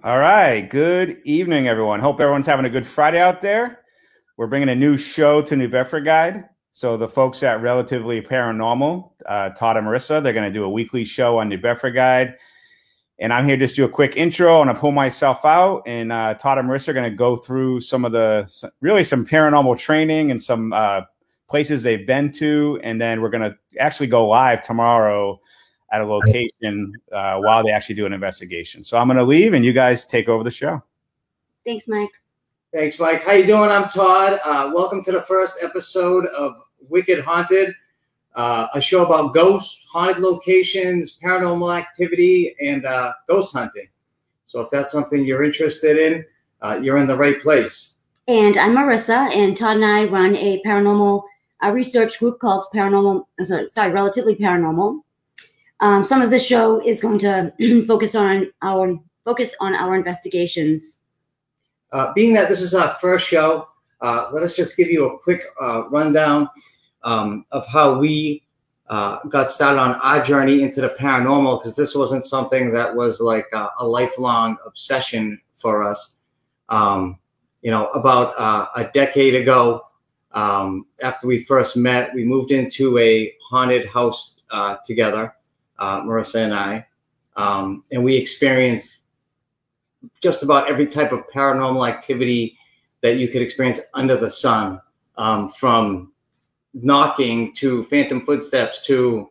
All right. Good evening, everyone. Hope everyone's having a good Friday out there. We're bringing a new show to New Bedford Guide. So the folks at Relatively Paranormal, Todd and Marissa, they're going to do a weekly show on New Bedford Guide. And I'm here just to do a quick intro and I'll pull myself out. And Todd and Marissa are going to go through some paranormal training and some places they've been to. And then we're going to actually go live tomorrow at a location while they actually do an investigation. So I'm going to leave and you guys take over the show. Thanks, Mike. Thanks, Mike. How you doing? I'm Todd. Welcome to the first episode of Wicked Haunted, a show about ghosts, haunted locations, paranormal activity, and ghost hunting. So if that's something you're interested in, you're in the right place. And I'm Marissa, and Todd and I run a paranormal research group called Relatively Paranormal. Some of this show is going to focus on our investigations. Being that this is our first show, let us just give you a quick rundown of how we got started on our journey into the paranormal, because this wasn't something that was like a lifelong obsession for us. About a decade ago, after we first met, we moved into a haunted house together. Marissa and I, and we experienced just about every type of paranormal activity that you could experience under the sun, from knocking to phantom footsteps to,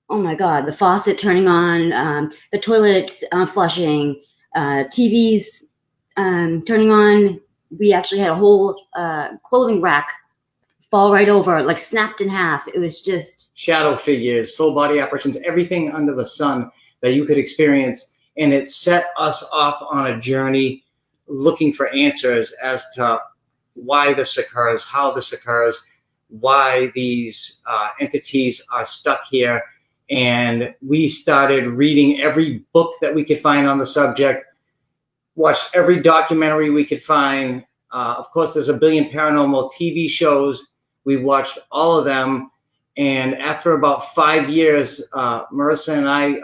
oh my God, the faucet turning on, the toilet flushing, TVs turning on. We actually had a whole clothing rack fall right over, like snapped in half. It was just shadow figures, full body apparitions, everything under the sun that you could experience. And it set us off on a journey looking for answers as to why this occurs, how this occurs, why these entities are stuck here. And we started reading every book that we could find on the subject, watched every documentary we could find. Of course, there's a billion paranormal TV shows. We watched all of them, and after about 5 years, Marissa and I,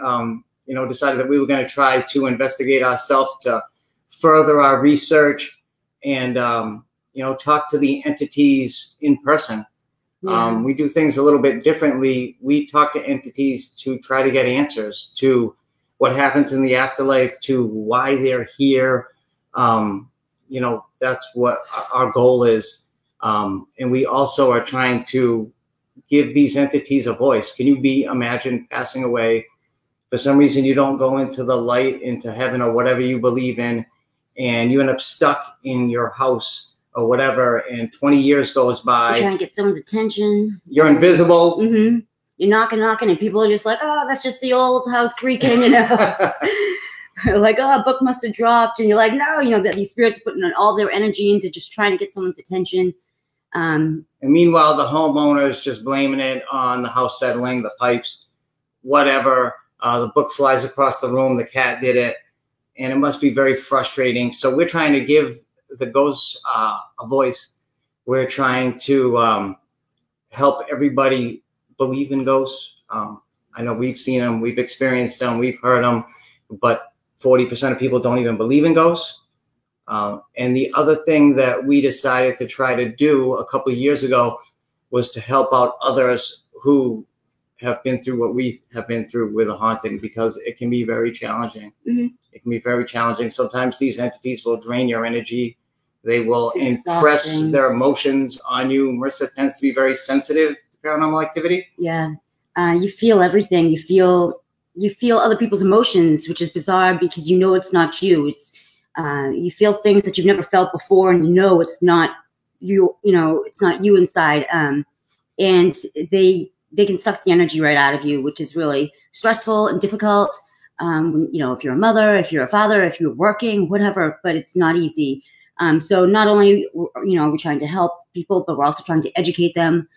decided that we were going to try to investigate ourselves to further our research and, talk to the entities in person. Yeah. We do things a little bit differently. We talk to entities to try to get answers to what happens in the afterlife, to why they're here. That's what our goal is. And we also are trying to give these entities a voice. Can you imagine passing away? For some reason, you don't go into the light, into heaven, or whatever you believe in, and you end up stuck in your house or whatever, and 20 years goes by. You're trying to get someone's attention. You're invisible. Mm-hmm. You're knocking, and people are just like, oh, that's just the old house creaking, Like, oh, a book must have dropped. And you're like, no, that these spirits are putting all their energy into just trying to get someone's attention. And meanwhile, the homeowner is just blaming it on the house settling, the pipes, whatever. The book flies across the room. The cat did it. And it must be very frustrating. So we're trying to give the ghosts a voice. We're trying to help everybody believe in ghosts. I know we've seen them, we've experienced them, we've heard them, but 40% of people don't even believe in ghosts. And the other thing that we decided to try to do a couple of years ago was to help out others who have been through what we have been through with a haunting, because it can be very challenging. Mm-hmm. It can be very challenging. Sometimes these entities will drain your energy. They will impress their emotions on you. Marissa tends to be very sensitive to paranormal activity. Yeah. You feel everything. You feel other people's emotions, which is bizarre because it's not you. It's you feel things that you've never felt before, and it's not you. It's not you inside. And they can suck the energy right out of you, which is really stressful and difficult. If you're a mother, if you're a father, if you're working, whatever, but it's not easy. So not only we're trying to help people, but we're also trying to educate them.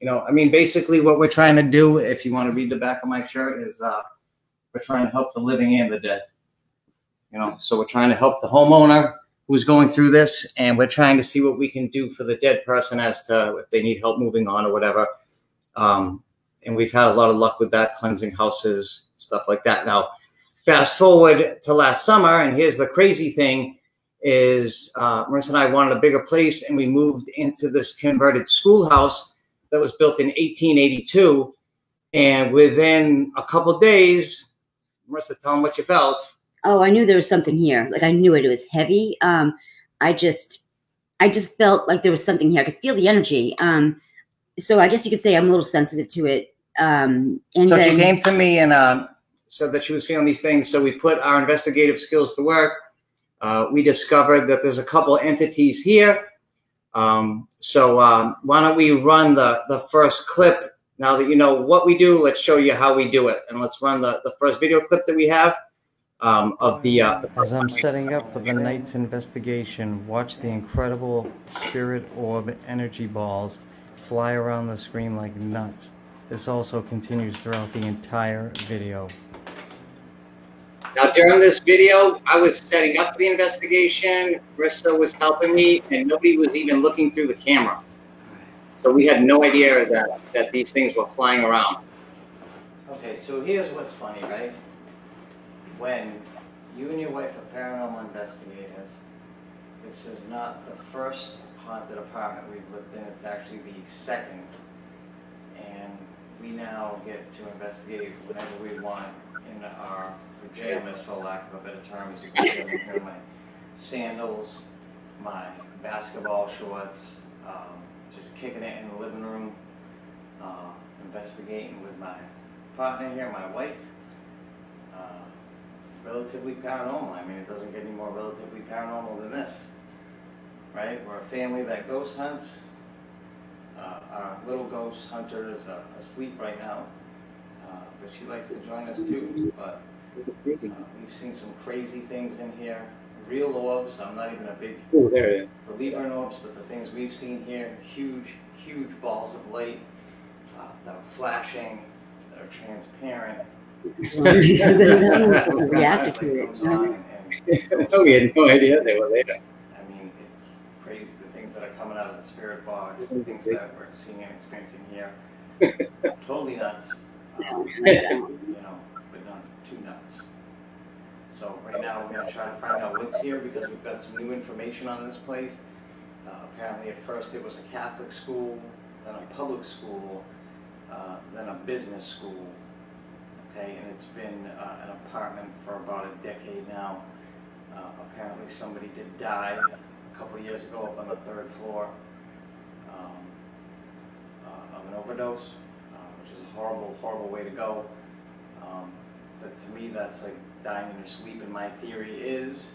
Basically what we're trying to do, if you want to read the back of my shirt, is we're trying to help the living and the dead. So we're trying to help the homeowner who's going through this, and we're trying to see what we can do for the dead person as to if they need help moving on or whatever. And we've had a lot of luck with that, cleansing houses, stuff like that. Now, Fast forward to last summer, and here's the crazy thing is Marissa and I wanted a bigger place, and we moved into this converted schoolhouse that was built in 1882. And within a couple days, Marissa, tell them what you felt. Oh, I knew there was something here. Like I knew it. It was heavy. I just felt like there was something here. I could feel the energy. So I guess you could say I'm a little sensitive to it. And so then, she came to me and said that she was feeling these things. So we put our investigative skills to work. We discovered that there's a couple entities here. So why don't we run the first clip? Now that you know what we do, let's show you how we do it. And let's run the first video clip that we have of the As I'm setting up for the night's investigation, watch the incredible spirit orb energy balls fly around the screen like nuts. This also continues throughout the entire video. Now, during this video, I was setting up the investigation. Marissa was helping me, and nobody was even looking through the camera. So we had no idea that these things were flying around. Okay, so here's what's funny, right? When you and your wife are paranormal investigators, this is not the first haunted apartment we've lived in, it's actually the second. And we now get to investigate whenever we want in our pajamas, for lack of a better term. As you can see, I'm wearing my sandals, my basketball shorts, just kicking it in the living room, investigating with my partner here, my wife. Relatively paranormal. I mean, it doesn't get any more relatively paranormal than this, right? We're a family that ghost hunts. Our little ghost hunter is asleep right now, but she likes to join us too. But we've seen some crazy things in here. Real orbs. I'm not even a big believer in orbs, but the things we've seen here, huge, huge balls of light that are flashing, that are transparent. reacted to it. We had no idea they were there. I mean, it's crazy the things that are coming out of the spirit box, the things that we're seeing and experiencing here. Totally nuts. You know, but not too nuts. So right now we're going to try to find out what's here because we've got some new information on this place. Apparently at first it was a Catholic school, then a public school, then a business school. Okay, and it's been an apartment for about a decade now. Apparently somebody did die a couple of years ago up on the 3rd floor of an overdose, which is a horrible, horrible way to go. But to me that's like dying in your sleep, and my theory is,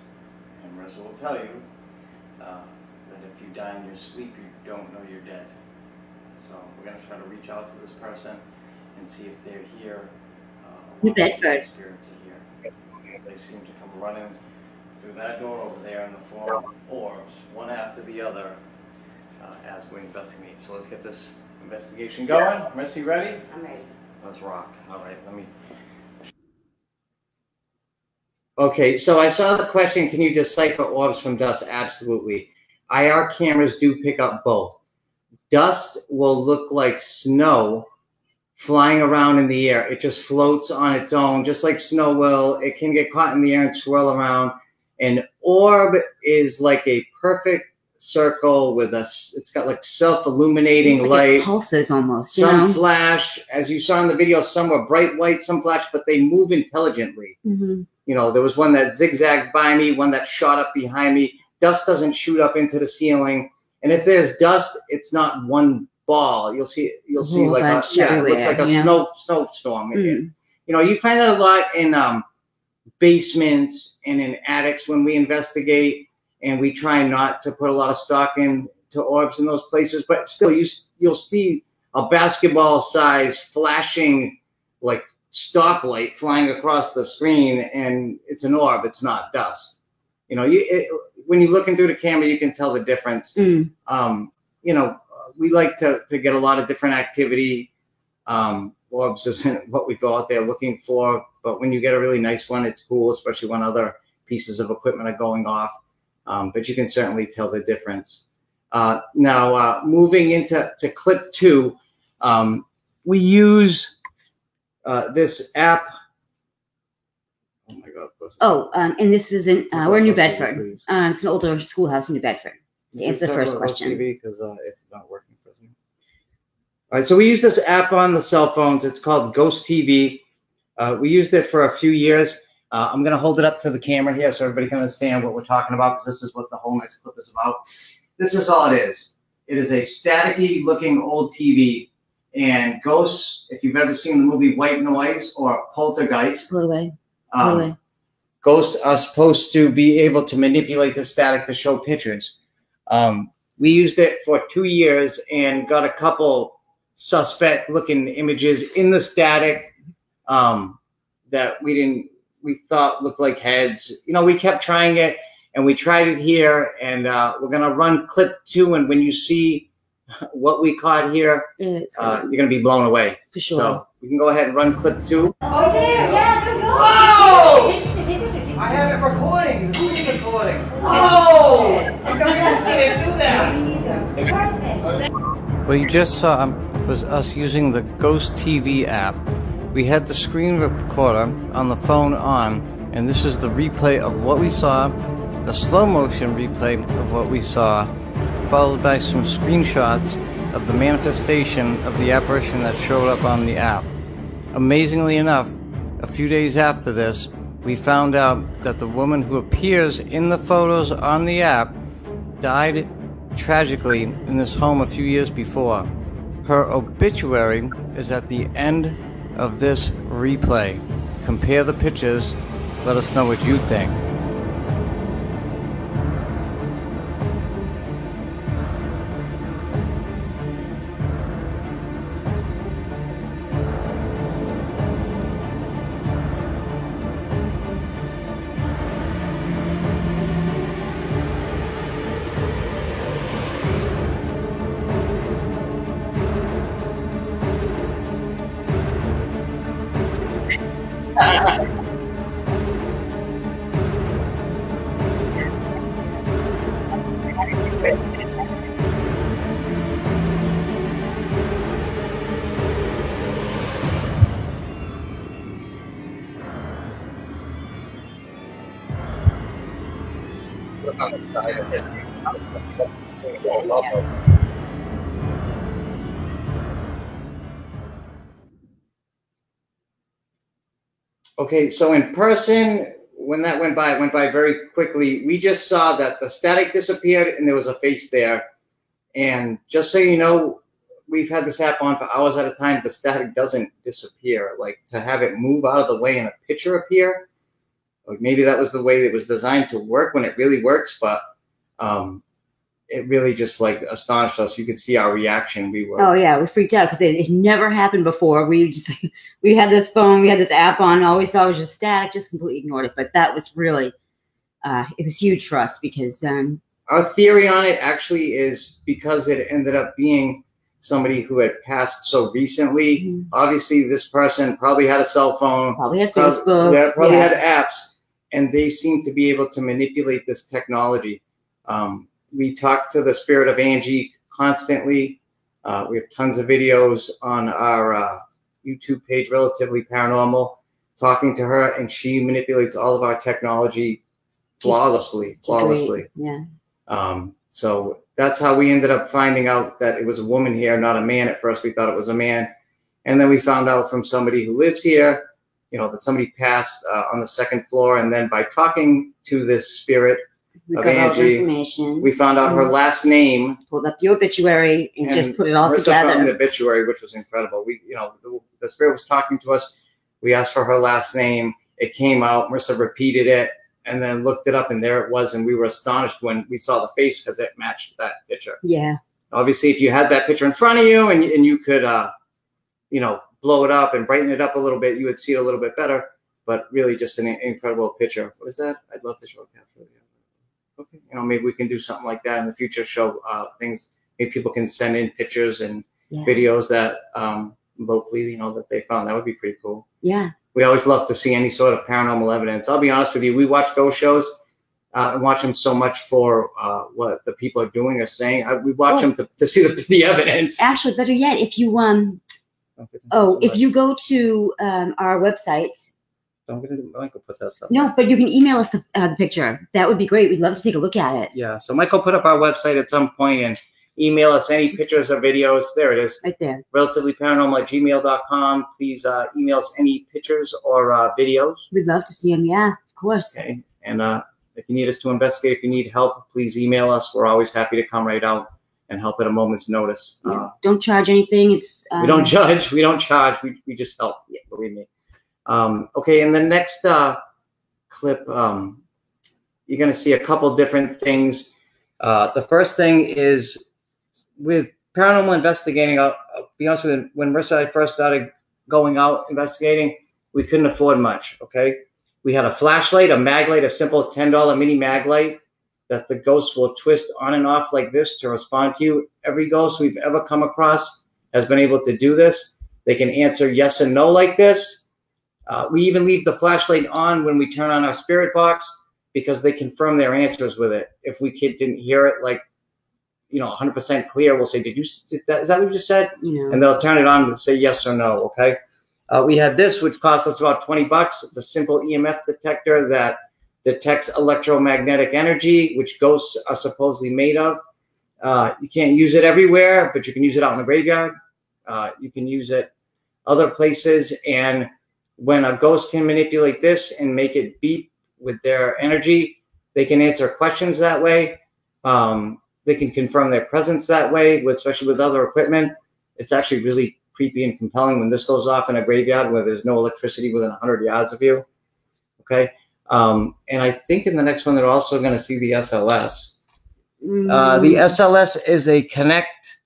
and Marissa will tell you, that if you die in your sleep you don't know you're dead. So we're going to try to reach out to this person and see if they're here. New Bedford. Spirits are here. They seem to come running through that door over there in the form of orbs, one after the other, as we investigate. So let's get this investigation going. Marissa, you ready? I'm ready. Let's rock. All right, let me. Okay, so I saw the question, can you decipher orbs from dust? Absolutely. IR cameras do pick up both. Dust will look like snow flying around in the air. It just floats on its own, just like snow will. It can get caught in the air and swirl around. An orb is like a perfect circle with it's got like self-illuminating like light. It pulses almost. Some flash, as you saw in the video, some were bright white, some flash, but they move intelligently. Mm-hmm. You know, there was one that zigzagged by me, one that shot up behind me. Dust doesn't shoot up into the ceiling. And if there's dust, it's not one ball. You'll see like it looks like a snowstorm. You know, you find that a lot in basements and in attics when we investigate, and we try not to put a lot of stock into orbs in those places, but still you'll see a basketball size flashing like stoplight flying across the screen, and it's an orb, it's not dust. You know, when you look into the camera, you can tell the difference. You know, we like to get a lot of different activity. Orbs isn't what we go out there looking for, but when you get a really nice one, it's cool, especially when other pieces of equipment are going off. But you can certainly tell the difference. Now, moving into clip 2, we use this app Oh my God, of course. Oh, and this isn't, we're in New Ghost TV, Bedford. please. It's an older schoolhouse in New Bedford, to answer the first question. Because it's not working for us. All right, so we use this app on the cell phones. It's called Ghost TV. We used it for a few years. I'm going to hold it up to the camera here so everybody can understand what we're talking about, because this is what the whole next clip is about. This is all it is. It is a staticky looking old TV. And Ghosts, if you've ever seen the movie White Noise or Poltergeist, Put it away. Ghosts are supposed to be able to manipulate the static to show pictures. We used it for 2 years and got a couple suspect looking images in the static that we thought looked like heads. You know, we kept trying it, and we tried it here, and we're going to run clip 2, and when you see what we caught here, you're going to be blown away. For sure. So we can go ahead and run clip 2. Oh, there, yeah, there we go. Whoa! I have it recording. The screen recording. Oh! I've never seen it do that. Perfect. What you just saw was us using the Ghost TV app. We had the screen recorder on the phone on, and this is the replay of what we saw, the slow motion replay of what we saw, followed by some screenshots of the manifestation of the apparition that showed up on the app. Amazingly enough, a few days after this, we found out that the woman who appears in the photos on the app died tragically in this home a few years before. Her obituary is at the end of this replay. Compare the pictures. Let us know what you think. Okay, so in person, when that went by, it went by very quickly. We just saw that the static disappeared and there was a face there. And just so you know, we've had this app on for hours at a time. The static doesn't disappear. Like, to have it move out of the way and a picture appear, like maybe that was the way it was designed to work when it really works, but it really just like astonished us. You could see our reaction. We were. Oh yeah, we freaked out because it never happened before. We just we had this phone, we had this app on. All we saw was just static, just completely ignored it. But that was really it was huge for us because our theory on it actually is because it ended up being somebody who had passed so recently. Mm-hmm. Obviously, this person probably had a cell phone, probably had Facebook, probably had apps, and they seem to be able to manipulate this technology. We talk to the spirit of Angie constantly. We have tons of videos on our YouTube page, Relatively Paranormal, talking to her, and she manipulates all of our technology flawlessly. Yeah. So that's how we ended up finding out that it was a woman here, not a man. At first, we thought it was a man. And then we found out from somebody who lives here, you know, that somebody passed on the second floor. And then by talking to this spirit, we of got all the Angie, information. we found out her last name. Pulled up the obituary and just put it all together. Found the obituary, which was incredible. We, you know, the spirit was talking to us. We asked for her last name. It came out. Marissa repeated it and then looked it up, and there it was. And we were astonished when we saw the face because it matched that picture. Yeah. Obviously, if you had that picture in front of you and you could, you know, blow it up and brighten it up a little bit, you would see it a little bit better. But really, just an incredible picture. What is that? I'd love to show a capture. Okay, you know, maybe we can do something like that in the future. Show things. Maybe people can send in pictures and videos that locally, you know, that they found. That would be pretty cool. Yeah. We always love to see any sort of paranormal evidence. I'll be honest with you. We watch ghost shows and watch them so much for what the people are doing or saying. We watch them to see the evidence. Actually, better yet, if you if you go to our website, Don't get into Michael put that stuff. No, but you can email us the picture. That would be great. We'd love to take a look at it. Yeah. So Michael put up our website at some point and email us any pictures or videos. There it is. Right there. relativelyparanormal@gmail.com. Please email us any pictures or videos. We'd love to see them. Yeah, of course. Okay. And if you need us to investigate, if you need help, please email us. We're always happy to come right out and help at a moment's notice. Yeah, don't charge anything. It's we don't judge. We don't charge. We just help. Believe me. Okay. In the next clip, you're going to see a couple different things. The first thing is with paranormal investigating. I'll be honest with you. When Marissa and I first started going out investigating, we couldn't afford much. Okay. We had a flashlight, a mag light, a simple $10 mini mag light that the ghost will twist on and off like this to respond to you. Every ghost we've ever come across has been able to do this. They can answer yes and no like this. We even leave the flashlight on when we turn on our spirit box because they confirm their answers with it. If we didn't hear it like, 100% clear, we'll say, is that what you just said? Yeah. And they'll turn it on and say yes or no, okay? We had this, which cost us about $20. It's a simple EMF detector that detects electromagnetic energy, which ghosts are supposedly made of. You can't use it everywhere, but you can use it out in the graveyard. You can use it other places. And when a ghost can manipulate this and make it beep with their energy, they can answer questions that way. They can confirm their presence that way, especially with other equipment. It's actually really creepy and compelling when this goes off in a graveyard where there's no electricity within 100 yards of you. Okay. And I think in the next one, they're also going to see the SLS. The SLS is a Kinect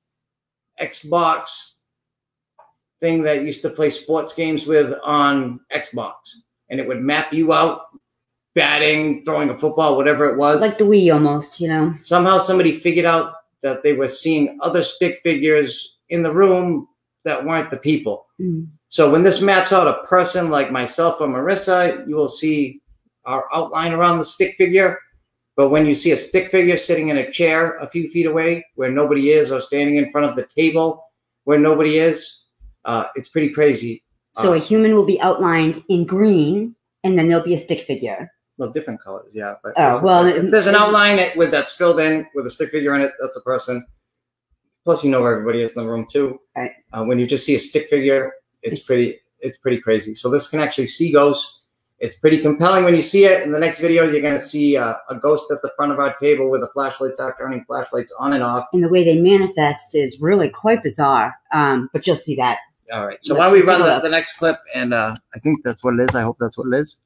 Xbox thing that used to play sports games with on Xbox. And it would map you out, batting, throwing a football, whatever it was. Like the Wii almost, Somehow somebody figured out that they were seeing other stick figures in the room that weren't the people. So when this maps out a person like myself or Marissa, you will see our outline around the stick figure. But when you see a stick figure sitting in a chair a few feet away where nobody is, or standing in front of the table where nobody is, it's pretty crazy. So a human will be outlined in green, and then there'll be a stick figure. Well, different colors, yeah. But if there's an outline that's filled in with a stick figure in it, that's a person. Plus, you know where everybody is in the room too. Right. When you just see a stick figure, it's pretty crazy. So this can actually see ghosts. It's pretty compelling when you see it. In the next video, you're going to see a ghost at the front of our table with the flashlights out, turning flashlights on and off. And the way they manifest is really quite bizarre. But you'll see that. All right. So why don't we run the next clip? And I think that's what it is. I hope that's what it is.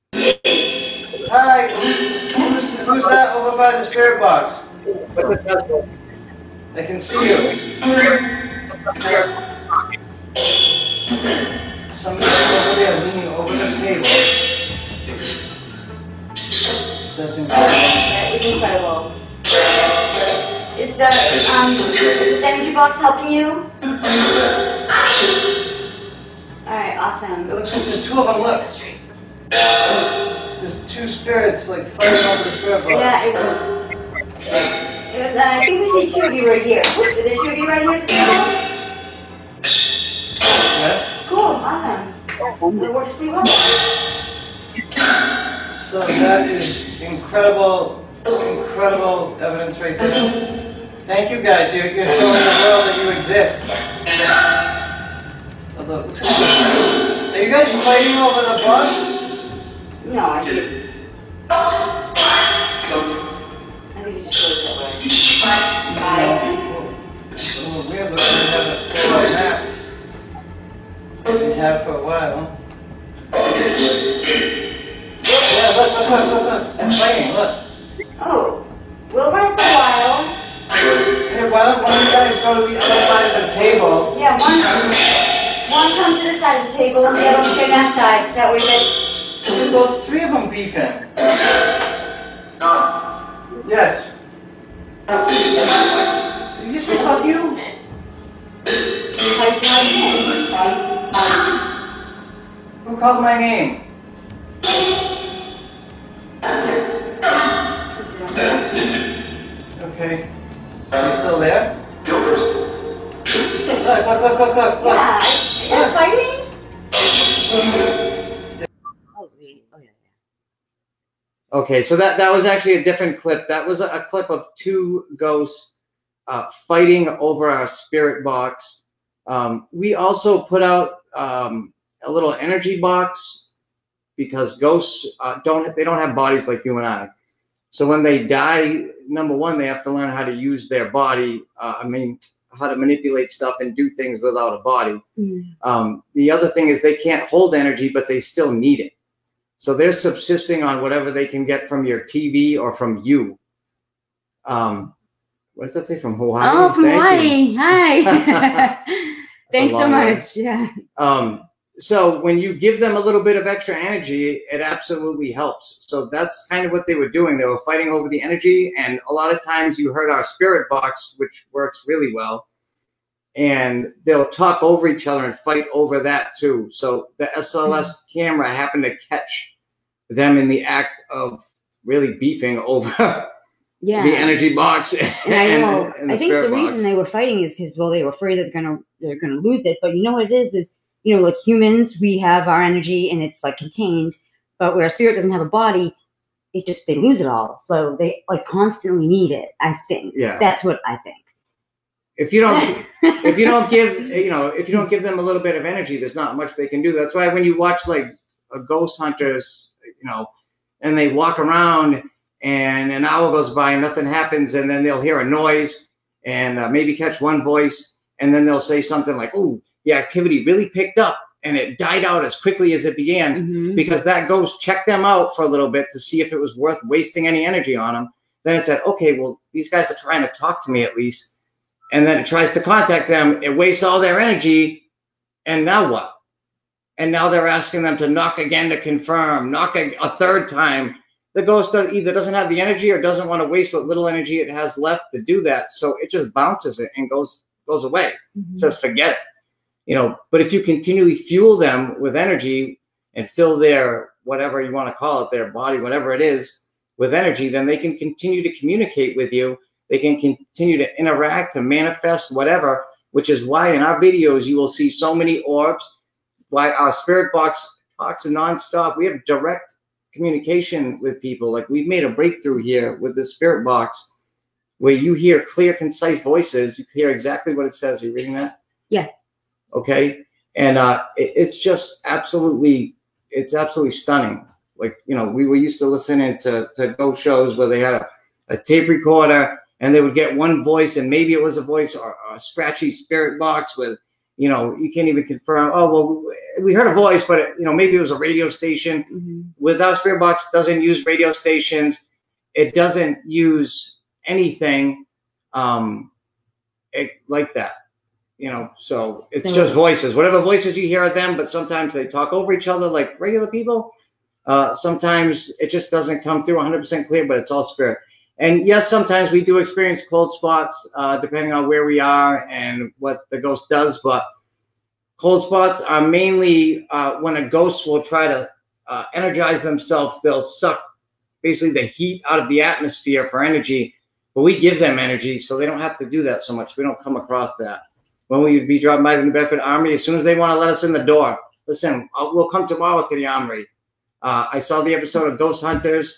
Hi. Who's that over by the spirit box? I can see you. Somebody's over there leaning over the table. That's incredible. That is incredible. Is this energy box helping you? Alright, awesome. It looks like there's two of them. Look. There's two spirits like fighting over the spirit box. Yeah, I think we see two of you right here. Are there two of you right here at the table? Yes. Cool, awesome. That works pretty well. So that is incredible evidence right there. Thank you guys. You're showing the world that you exist. Although, are you guys fighting over the bus? No, I think it's just goes that way. Bye. Oh, weird looking to have a full map. We have for a while. Yeah, look. They're fighting, look. Oh, we'll run for a while. Hey, why don't one of you guys go to the other side of the table? Yeah, one comes to the side of the table and the other one to that side. That way Well, three of them beefing. Yes. Did you say hug you? Who called my name? Okay. Are you still there? Look. Yeah, that's fighting? Okay, so that was actually a different clip. That was a clip of two ghosts fighting over our spirit box. We also put out a little energy box because ghosts don't have bodies like you and I. So when they die, number one, they have to learn how to use their body. How to manipulate stuff and do things without a body. The other thing is they can't hold energy, but they still need it. So they're subsisting on whatever they can get from your TV or from you. What does that say? From Hawaii? Oh, from Thank Hawaii. you. Hi. Thanks so long much. word. Yeah. So when you give them a little bit of extra energy, it absolutely helps. So that's kind of what they were doing. They were fighting over the energy, and a lot of times you heard our spirit box, which works really well, and they'll talk over each other and fight over that too. So the SLS camera happened to catch them in the act of really beefing over the energy box and the I think spirit the box. reason they were fighting is because they were afraid that they're gonna lose it. But you know what it is like humans, we have our energy and it's like contained, but where a spirit doesn't have a body, they lose it all. So they like constantly need it. I think. Yeah. That's what I think. If you don't give them a little bit of energy, there's not much they can do. That's why when you watch like a ghost hunters, and they walk around and an hour goes by and nothing happens, and then they'll hear a noise and maybe catch one voice, and then they'll say something like, "Ooh, the activity really picked up and it died out as quickly as it began," because that ghost checked them out for a little bit to see if it was worth wasting any energy on them. Then it said, "Okay, well, these guys are trying to talk to me at least." And then it tries to contact them. It wastes all their energy. And now what? And now they're asking them to knock again to confirm, knock a third time. The ghost either doesn't have the energy or doesn't want to waste what little energy it has left to do that. So it just bounces it and goes away. Says, forget it. But if you continually fuel them with energy and fill their, whatever you want to call it, their body, whatever it is, with energy, then they can continue to communicate with you. They can continue to interact, to manifest, whatever, which is why in our videos you will see so many orbs, why our spirit box talks nonstop. We have direct communication with people. Like we've made a breakthrough here with the spirit box where you hear clear, concise voices. You hear exactly what it says. Are you reading that? Yeah. Okay. And it's just absolutely stunning. Like, we were used to listening to ghost shows where they had a tape recorder, and they would get one voice, and maybe it was a voice or a scratchy spirit box with, you can't even confirm. Oh, well, we heard a voice, but maybe it was a radio station. With our spirit box, it doesn't use radio stations. It doesn't use anything like that. So it's just voices. Whatever voices you hear at them, but sometimes they talk over each other like regular people. Sometimes it just doesn't come through 100% clear, but it's all spirit. And yes, sometimes we do experience cold spots, depending on where we are and what the ghost does. But cold spots are mainly when a ghost will try to energize themselves. They'll suck basically the heat out of the atmosphere for energy. But we give them energy, so they don't have to do that so much. We don't come across that. When we would be dropping by the New Bedford Armory, as soon as they want to let us in the door, listen, we'll come tomorrow to the Armory. I saw the episode of Ghost Hunters.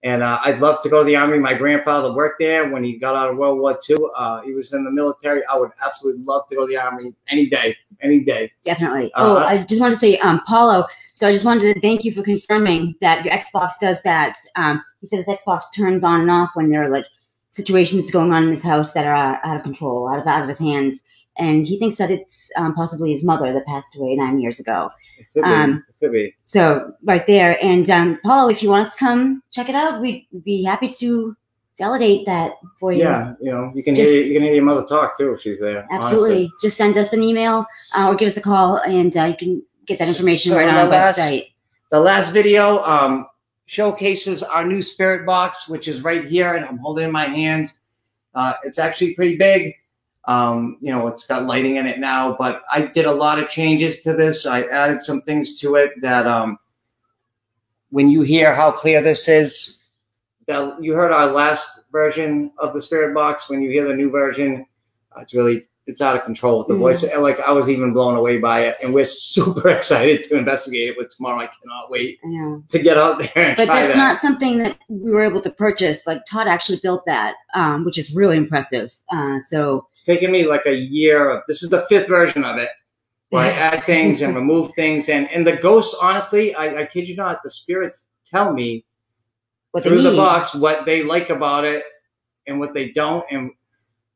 And I'd love to go to the Armory. My grandfather worked there when he got out of World War II. He was in the military. I would absolutely love to go to the Armory any day. Definitely. I just wanted to say, Paulo, so I just wanted to thank you for confirming that your Xbox does that. He said his Xbox turns on and off when there are like situations going on in his house that are out of control, out of his hands. And he thinks that it's possibly his mother that passed away 9 years ago. It could be. So right there. And Paulo, if you want us to come check it out, we'd be happy to validate that for you. Yeah, you can hear your mother talk too if she's there. Absolutely. Honestly. Just send us an email or give us a call, and you can get that information right on our website. The last video showcases our new spirit box, which is right here, and I'm holding it in my hand. It's actually pretty big. It's got lighting in it now, but I did a lot of changes to this. I added some things to it that when you hear how clear this is, that you heard our last version of the spirit box. When you hear the new version, it's it's out of control with the voice. Like, I was even blown away by it, and we're super excited to investigate it with tomorrow. I cannot wait to get out there and but try that's that. not something that we were able to purchase. Like, Todd actually built that, which is really impressive. So it's taken me like a year. This is the 5th version of it, where I add things and remove things. And the ghosts, honestly, I kid you not, the spirits tell me what through they the need. box what they like about it and what they don't. And,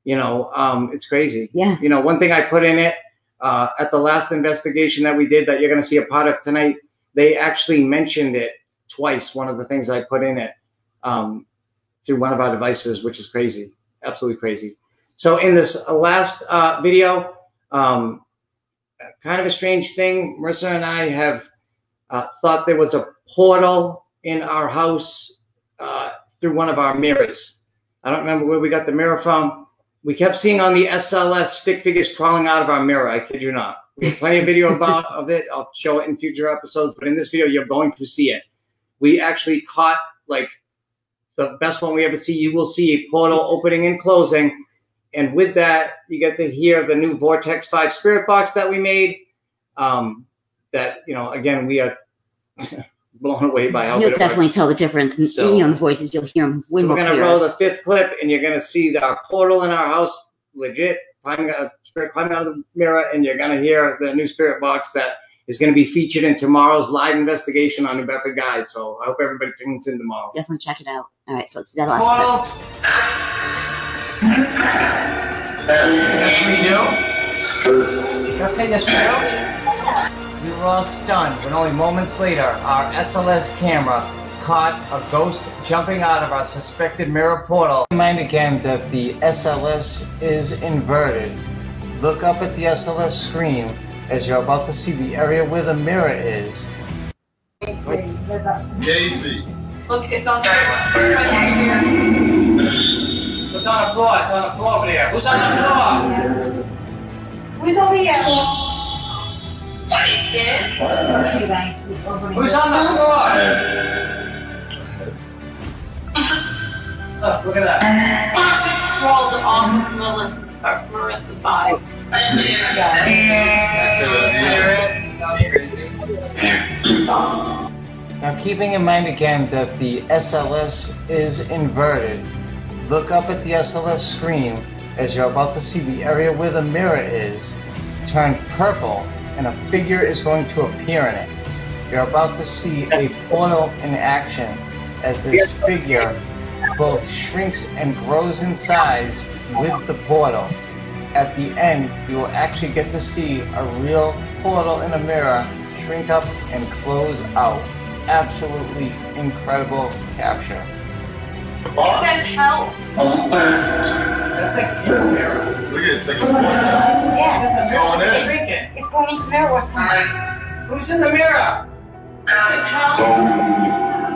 you know, it's crazy. Yeah. You know, one thing I put in it at the last investigation that we did that you're going to see a part of tonight, they actually mentioned it twice, one of the things I put in it through one of our devices, which is crazy. Absolutely crazy. So in this last video, kind of a strange thing, Marissa and I have thought there was a portal in our house through one of our mirrors. I don't remember where we got the mirror from. We kept seeing on the SLS stick figures crawling out of our mirror. I kid you not. We have plenty of video of it. I'll show it in future episodes, but in this video, you're going to see it. We actually caught, like, the best one we ever see. You will see a portal opening and closing, and with that, you get to hear the new Vortex 5 spirit box that we made. That, you know, again, we are blown away by how You'll good it definitely works. tell the difference. And, So- you know, in the voices, you'll hear them way So more we're going to clear. roll the 5th clip, and you're going to see our portal in our house, legit, spirit climbing out of the mirror, and you're going to hear the new spirit box that is going to be featured in tomorrow's live investigation on New Bedford Guide. So I hope everybody tunes in tomorrow. Definitely check it out. All right, so let's see that last clip. Portals. Yes, we do. Can I say yes, we do? We were all stunned when only moments later, our SLS camera caught a ghost jumping out of our suspected mirror portal. Keep in mind again that the SLS is inverted. Look up at the SLS screen as you're about to see the area where the mirror is. Casey. Look, it's on the floor. It's on the floor. It's on the floor over there. Who's on the floor? Who's over here? Who's on the floor? Look, look at that. Foxy crawled off of Marissa's body. Now, keeping in mind again that the SLS is inverted, look up at the SLS screen as you're about to see the area where the mirror is turn purple and a figure is going to appear in it. You're about to see a portal in action as this figure both shrinks and grows in size with the portal. At the end, you will actually get to see a real portal in a mirror shrink up and close out. Absolutely incredible capture. It says help. That's like your mirror. Look at it, it's like a portal. Yes. It's going in. Shrinking. It's going into the mirror. What's going on? Who's in the mirror? It says help.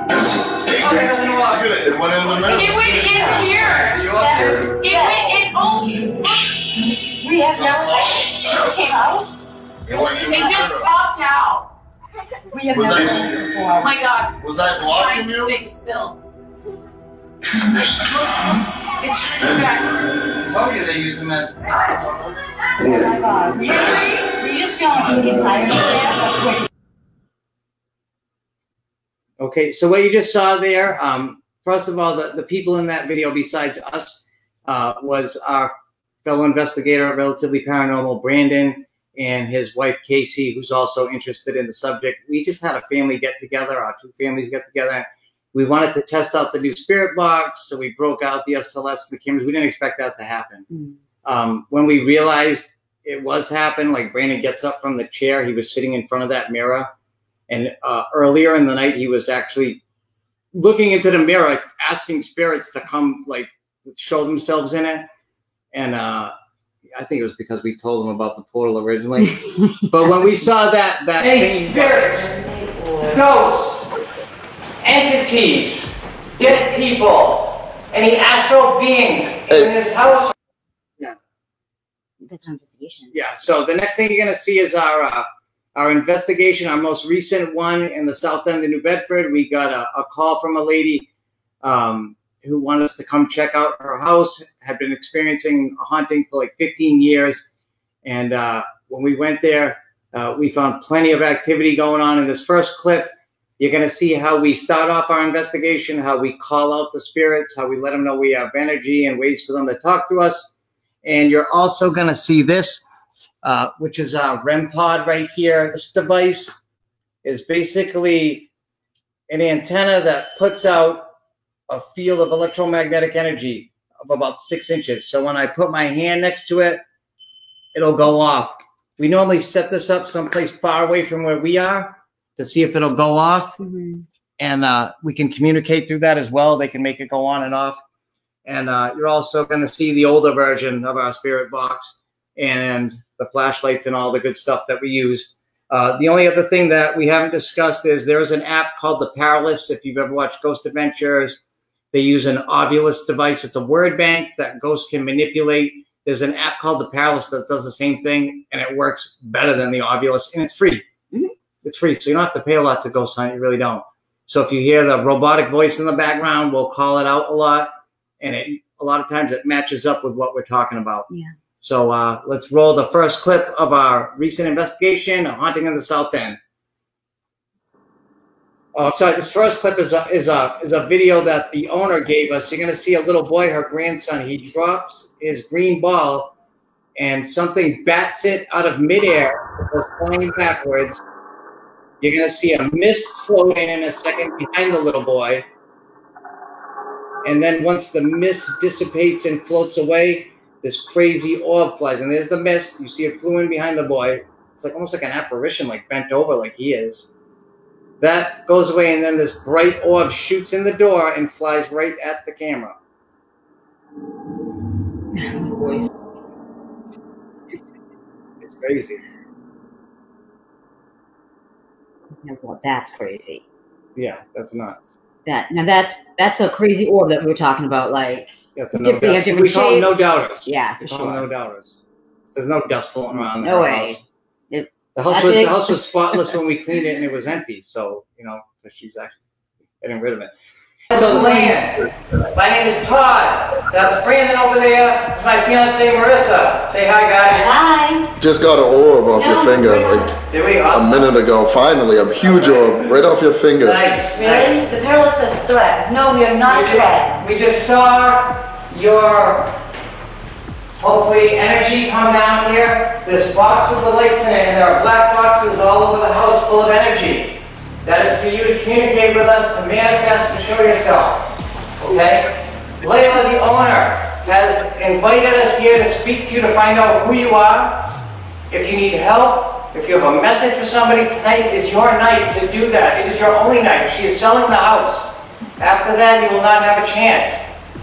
Oh, there's an Look walk. at it, it went in the It middle. went in here. You up here? We have never. It came out. It went in the It just middle. popped out. We have Was never that- seen it before. Oh my god. Was I Trying blocking to you? stay still. It's shooting back. I told you they're using that. Oh my god. Were you just feeling like you get tired of that? Okay, so what you just saw there, first of all, the people in that video besides us was our fellow investigator, Relatively Paranormal, Brandon, and his wife, Casey, who's also interested in the subject. We just had a family get-together, our two families get-together. We wanted to test out the new spirit box, so we broke out the SLS and the cameras. We didn't expect that to happen. When we realized it was happening, like Brandon gets up from the chair, he was sitting in front of that mirror. And earlier in the night, he was actually looking into the mirror, asking spirits to come, like, show themselves in it. And I think it was because we told him about the portal originally. But when we saw that Any thing, spirits, ghosts, entities, dead people, any astral beings in this house. That's an investigation. yeah. So the next thing you're gonna see is our investigation, our most recent one in the south end of New Bedford. We got a call from a lady who wanted us to come check out her house, had been experiencing a haunting for like 15 years. And when we went there, we found plenty of activity going on. In this first clip, you're going to see how we start off our investigation, how we call out the spirits, how we let them know we have energy and ways for them to talk to us. And you're also going to see this, which is our REM pod right here. This device is basically an antenna that puts out a field of electromagnetic energy of about 6 inches. So when I put my hand next to it, it'll go off. We normally set this up someplace far away from where we are to see if it'll go off. Mm-hmm. And we can communicate through that as well. They can make it go on and off. And you're also going to see the older version of our spirit box and the flashlights and all the good stuff that we use. The only other thing that we haven't discussed is there's an app called the Paralist. If you've ever watched Ghost Adventures, they use an Ovilus device. It's a word bank that ghosts can manipulate. There's an app called the Paralist that does the same thing, and it works better than the Ovilus, and it's free. Mm-hmm. It's free, so you don't have to pay a lot to ghost hunt. You really don't. So if you hear the robotic voice in the background, we'll call it out a lot, and a lot of times it matches up with what we're talking about. Yeah. So let's roll the first clip of our recent investigation, a haunting in the South End. Oh, sorry. This first clip is a video that the owner gave us. You're going to see a little boy, her grandson. He drops his green ball, and something bats it out of midair, goes flying backwards. You're going to see a mist floating in a second behind the little boy. And then once the mist dissipates and floats away, this crazy orb flies. And there's the mist. You see it flew in behind the boy. It's like almost like an apparition, like bent over like he is. That goes away, and then this bright orb shoots in the door and flies right at the camera. It's crazy. Well, that's crazy. Yeah, that's nuts. That's a crazy orb that we were talking about. Like, that's a no doubt. We call them no doubters. Yeah, for sure. No doubters. There's no dust floating around. No way. House. The house was spotless when we cleaned it, and it was empty. So, because she's actually getting rid of it. So Brandon, my name is Todd. That's Brandon over there. It's my fiance Marissa. Say hi, guys. Hi. Just got an orb off your finger like a minute ago. Finally, a huge orb right off your finger. Nice. Really? Nice. The Paralist says threat. No, we are not threat. We just saw your hopefully energy come down here. This box with the lights in it, and there are black boxes all over the house full of energy. That is for you to communicate with us, to manifest, to show yourself. Okay? Layla, the owner, has invited us here to speak to you to find out who you are. If you need help, if you have a message for somebody, tonight is your night to do that. It is your only night. She is selling the house. After that, you will not have a chance.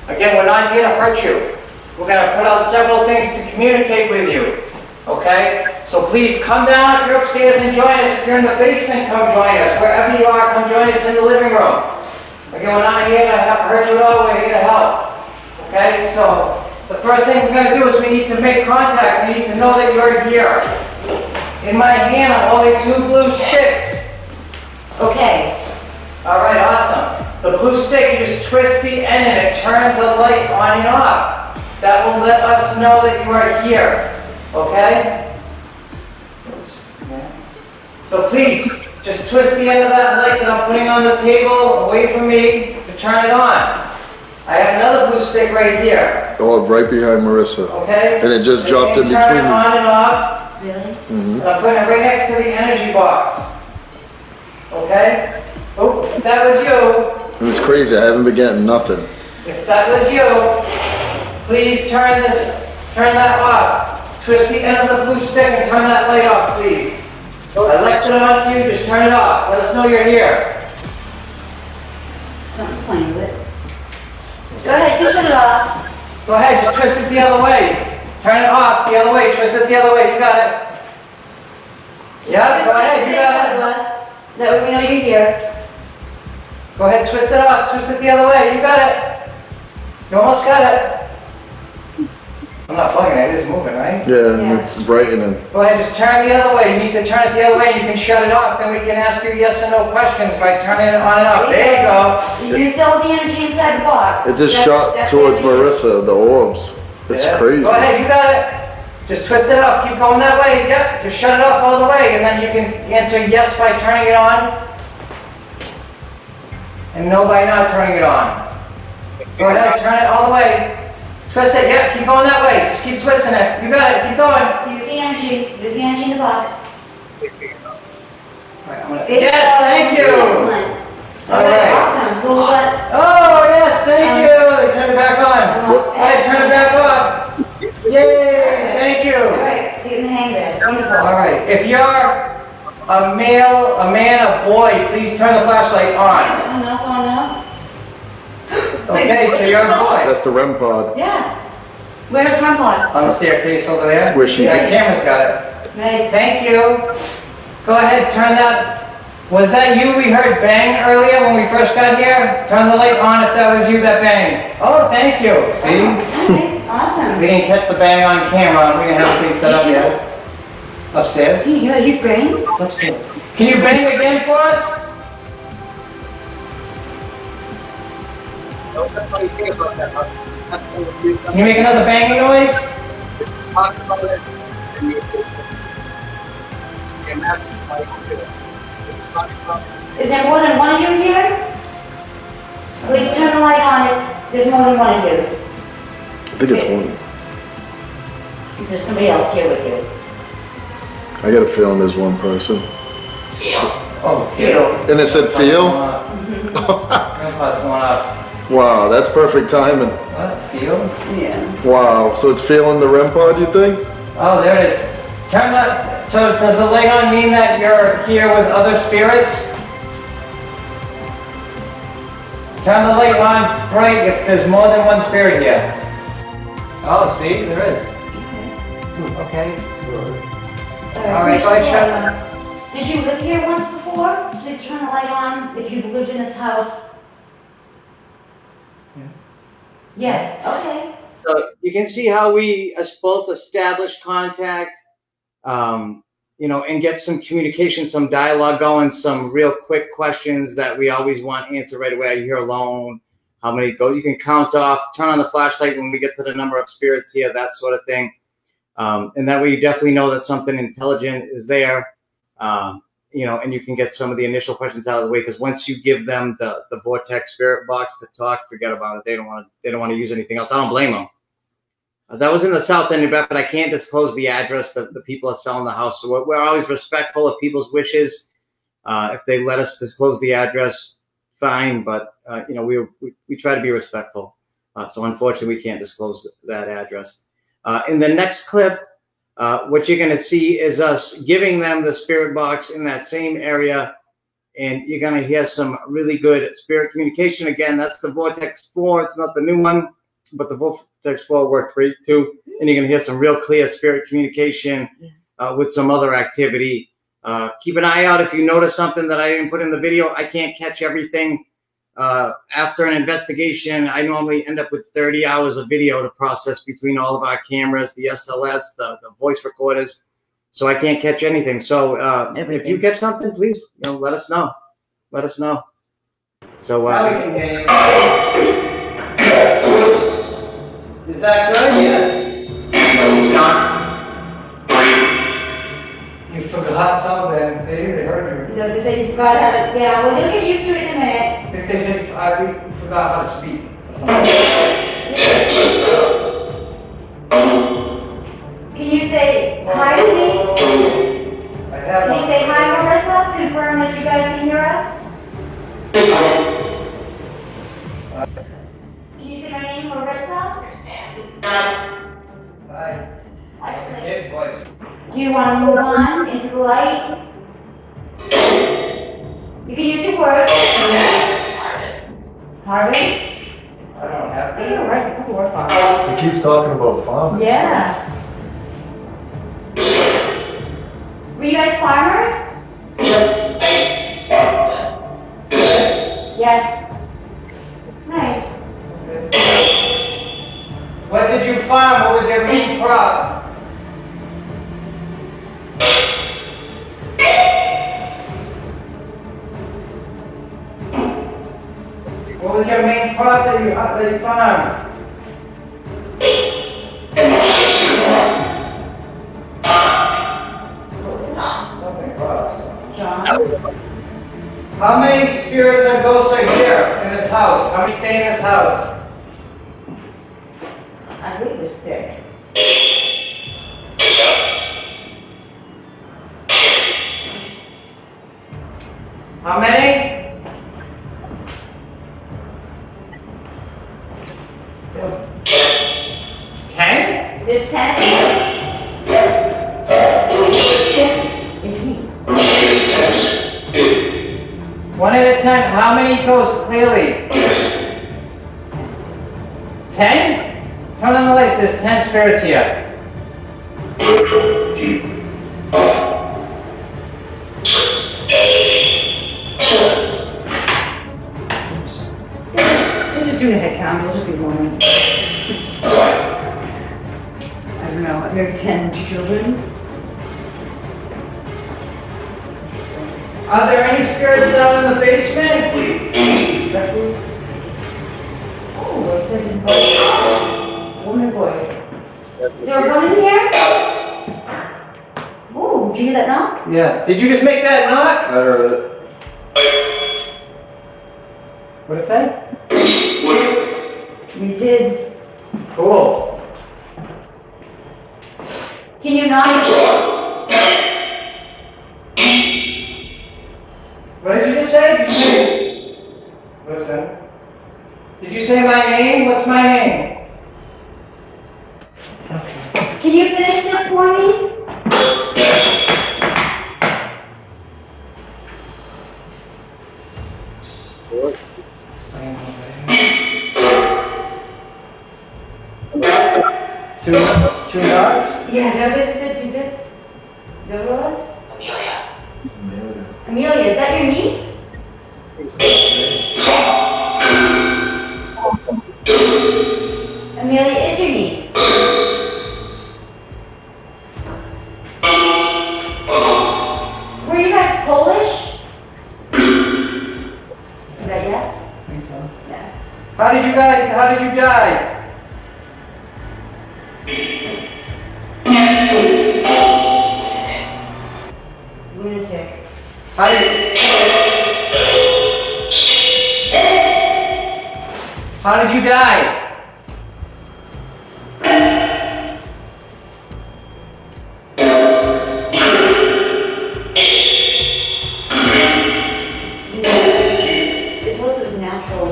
Again, we're not here to hurt you. We're going to put out several things to communicate with you. Okay? So please come down if you're upstairs and join us. If you're in the basement, come join us. Wherever you are, come join us in the living room. Again, we're not here to hurt you at all. We're here to help. Okay? So the first thing we're going to do is we need to make contact. We need to know that you're here. In my hand, I'm holding 2 blue sticks. Okay. All right, awesome. The blue stick, you just twist the end and it turns the light on and off. That will let us know that you are here. Okay? So please, just twist the end of that light that I'm putting on the table away from me to turn it on. I have another blue stick right here. Oh, right behind Marissa. Okay? And it just dropped in between. Turn it on and off. Really? Mm-hmm. And I'm putting it right next to the energy box. Okay? Oh, if that was you. And it's crazy, I haven't been getting nothing. If that was you, please turn that off. Twist the end of the blue stick and turn that light off, please. I left it on for you, just turn it off. Let us know you're here. Something's playing with it. Go ahead, you shut it off. Go ahead, just twist it the other way. Turn it off the other way, twist it the other way, you got it. Yeah, go ahead, you got it. That way we know you're here. Go ahead, twist it off, twist it the other way, you got it. You almost got it. I'm not bugging it, it is moving, right? Yeah, and it's brightening. Go ahead, just turn the other way. You need to turn it the other way, and you can shut it off. Then we can ask you yes and no questions by turning it on and off. There you go. You still have the energy inside the box. It just shot towards Marissa, the orbs. It's crazy. Go ahead, you got it. Just twist it up. Keep going that way. Yep. Just shut it off all the way, and then you can answer yes by turning it on, and no by not turning it on. Go ahead, turn it all the way. Twist it. Yep. Keep going that way. Just keep twisting it. You got it. Keep going. Use the energy. Use the energy in the box. Yes, thank you. All right. Awesome. Cool, but Oh yes, thank you. Turn it back on. Go ahead, turn it back off. Yay! Thank you. all right. So you can hang this. Wonderful. All right. If you're a male, a man, a boy, please turn the flashlight on. Oh no. Okay, so you're a boy. That's the REM pod. Yeah. Where's my pod? On the staircase over there. Where she- Yeah, camera's got it. Nice. Thank you. Go ahead, turn that. Was that you we heard bang earlier when we first got here? Turn the light on if that was you that banged. Oh, thank you. See? Okay. Awesome. We didn't catch the bang on camera. We didn't have everything set up yet. Upstairs? You know you've brain? It's upstairs. Can you bang again for us? Can you make another banging noise? Is there more than one of you here? Please turn the light on if there's more than one of you. I think it's one. Is there somebody else here with you? I got a feeling there's one person. Oh, Theo. And it said Theo? Grandpa's going up. Wow, that's perfect timing. What? Theo? Yeah. Wow, so it's feeling the REM pod, you think? Oh, there it is. Turn the, so does the light on mean that you're here with other spirits? Turn the light on bright if there's more than one spirit here. Oh, see, there is. Okay. All right, go ahead, shut it. Did you live here once before? Please turn the light on if you've lived in this house. Yeah. Yes, okay. So you can see how we both establish contact, you know, and get some communication, some dialogue going, some real quick questions that we always want answered right away. Are you here alone? How many go? You can count off, turn on the flashlight when we get to the number of spirits here, that sort of thing. And that way you definitely know that something intelligent is there, you know, and you can get some of the initial questions out of the way, because once you give them the Vortex spirit box to talk, forget about it. They don't want to use anything else. I don't blame them. That was in the South End of Bedford. I can't disclose the address. The people are selling the house. So we're always respectful of people's wishes. If they let us disclose the address, fine. But, you know, we try to be respectful. So unfortunately, we can't disclose that address. In the next clip, what you're going to see is us giving them the spirit box in that same area. And you're going to hear some really good spirit communication. Again, that's the Vortex 4. It's not the new one, but the Vortex 4 worked great too. And you're going to hear some real clear spirit communication with some other activity. Keep an eye out if you notice something that I didn't put in the video. I can't catch everything. After an investigation, I normally end up with 30 hours of video to process between all of our cameras, the SLS, the voice recorders. So I can't catch anything. So if you catch something, please, you know, let us know. Let us know. So is that good? Yes. You forgot something. See, they heard you. They say you forgot how to, yeah, well, you'll get used to it in a minute. If they said I forgot how to speak. Can you say hi to me? Can you say hi, Marissa, to confirm that you guys can hear us? Can you say my name, Marissa? Hi. Actually, Kid's voice. do you want to move on into the light? You can use your words. Harvest? I don't have Oh, you're right. You can work on it. He keeps talking about farmers. Yeah. Were you guys farmers? Yes. Nice. What did did you farm? What was your main crop? What was your main crop that you farmed? Something crops. John. How many spirits and ghosts are here in this house? How many stay in this house? I believe there's 6. How many? 10? There's 10. 1 out of 10. How many ghosts clearly? 10? Turn on the light. There's 10 spirits here. We're just doing a head count. We'll just be warning. I don't know. Maybe 10 children. Are there any spirits down in the basement? Oh, what's it? Woman's voice. Is there a woman here? Oh, did you hear that knock? Yeah. Did you just make that knock? I heard it. What did it say? We did. Cool. Can you knock? What did you just say? Did you say? Listen. Did you say my name? What's my name? Can you finish this for me? Two dots? Yeah, is that what you said? 2 bits? Is that what it was? Amelia, is that your niece? Amelia is your niece. Were you guys Polish? Is that yes? I think so. Yeah. How did you die? Lunatic. How did you die? This was his natural.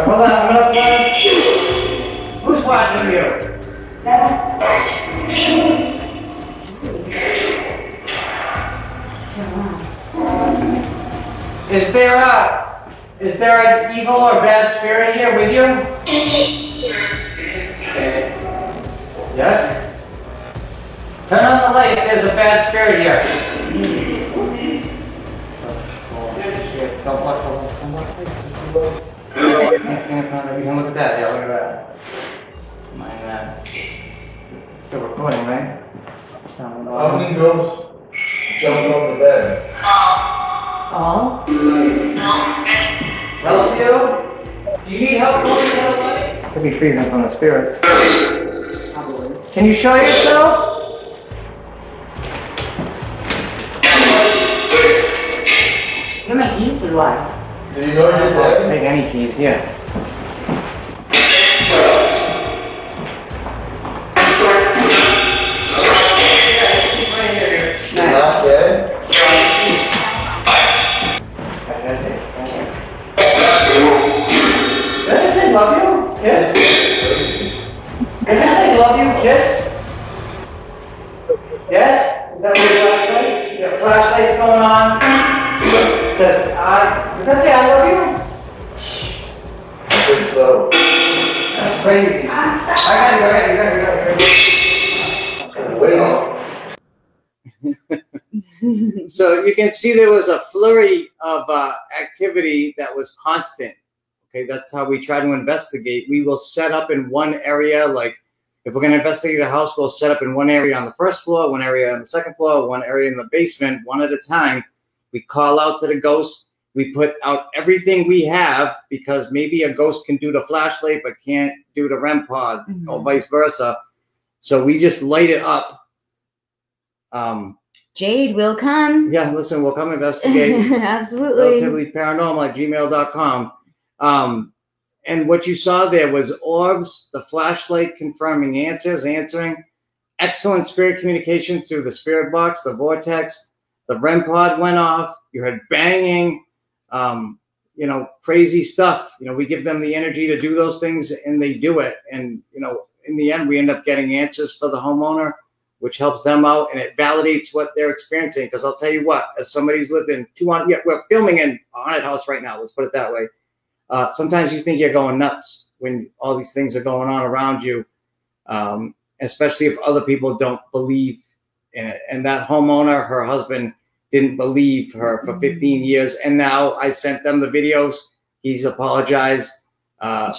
Hold on, I'm gonna play. Who's watching you? Is there an evil or bad spirit here with you? Yes? Turn on the light if there's a bad spirit here. Don't watch the next thing in front of you can look at that. Yeah, look at that. Mind that. It's still recording, right? How many ghosts jumped on the bed? All? Help you? Do you need help pulling the light? Could be freezing from the spirits. Probably. Can you show yourself? You're my keys or what? Do you know your Let's dad? take any keys here. Not dead? Did I say love you? Yes. Did I say love you? Yes. Yes? Is that what your flashlight? Your flashlight's going on? It says did that say I love you? I think so. That's crazy. I got you. Wait on. So you can see there was a flurry of activity that was constant. Okay, that's how we try to investigate. We will set up in one area, like if we're going to investigate a house, we'll set up in one area on the first floor, one area on the second floor, one area in the basement, one at a time. We call out to the ghost. We put out everything we have because maybe a ghost can do the flashlight but can't do the REM pod or vice versa. So we just light it up. Jade will come. Yeah, listen, we'll come investigate. Absolutely. RelativelyParanormal@gmail.com. And what you saw there was orbs, the flashlight confirming answering, excellent spirit communication through the spirit box, the vortex, the REM pod went off, you heard banging, crazy stuff. We give them the energy to do those things and they do it. And, in the end, we end up getting answers for the homeowner, which helps them out and it validates what they're experiencing. Because I'll tell you what, as somebody who's lived in we're filming in a haunted house right now, let's put it that way. Sometimes you think you're going nuts when all these things are going on around you, especially if other people don't believe in it. And that homeowner, her husband, didn't believe her for 15 years. And now I sent them the videos. He's apologized,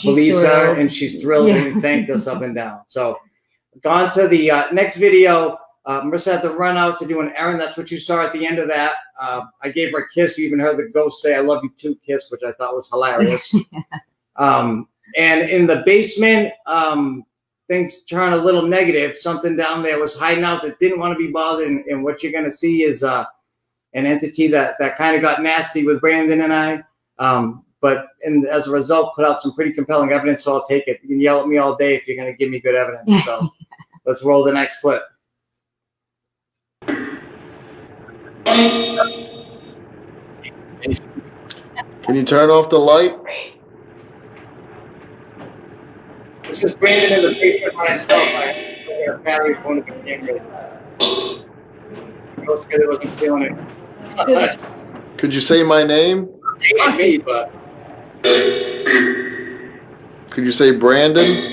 believes her, and she's thrilled and thanked us up and down. So gone to the next video. Marissa had to run out to do an errand. That's what you saw at the end of that. I gave her a kiss. You even heard the ghost say, "I love you too," kiss, which I thought was hilarious. And in the basement, things turn a little negative. Something down there was hiding out that didn't want to be bothered. And what you're going to see is an entity that kind of got nasty with Brandon and I. But as a result, put out some pretty compelling evidence, so I'll take it. You can yell at me all day if you're going to give me good evidence. So let's roll the next clip. Can you turn off the light? This is Brandon in the basement by himself. I had a battery phone to the camera. The ghost really wasn't feeling it. Could you say my name? Not me, but. Could you say Brandon?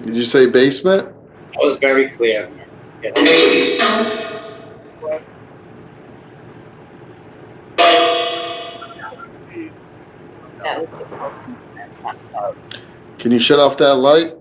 Did you say basement? That was very clear. Yeah. Can you shut off that light?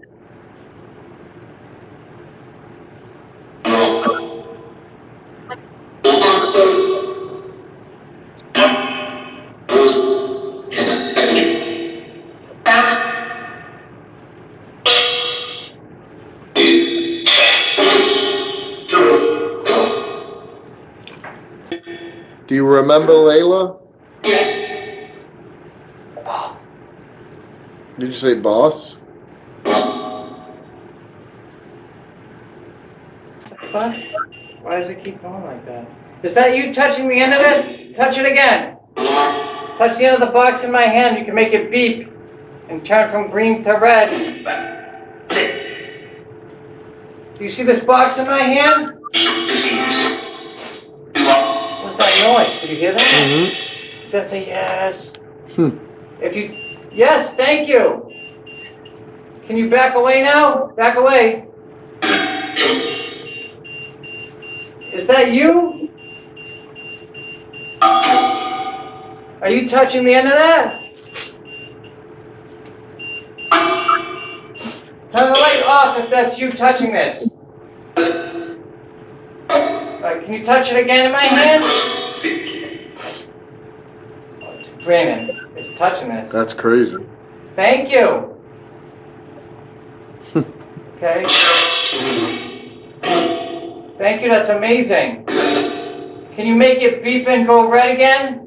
Do you remember Layla? Boss. Did you say boss? What? Why does it keep going like that? Is that you touching the end of this? Touch it again. Touch the end of the box in my hand. You can make it beep and turn from green to red. Do you see this box in my hand? What's that noise? Did you hear that? Mm-hmm. That's a yes. If you, yes, thank you. Can you back away now? Back away. Is that you? Are you touching the end of that? Turn the light off if that's you touching this. Can you touch it again in my hand? Brandon, it's touching this. That's crazy. Thank you. Okay. Thank you, that's amazing. Can you make it beep and go red again?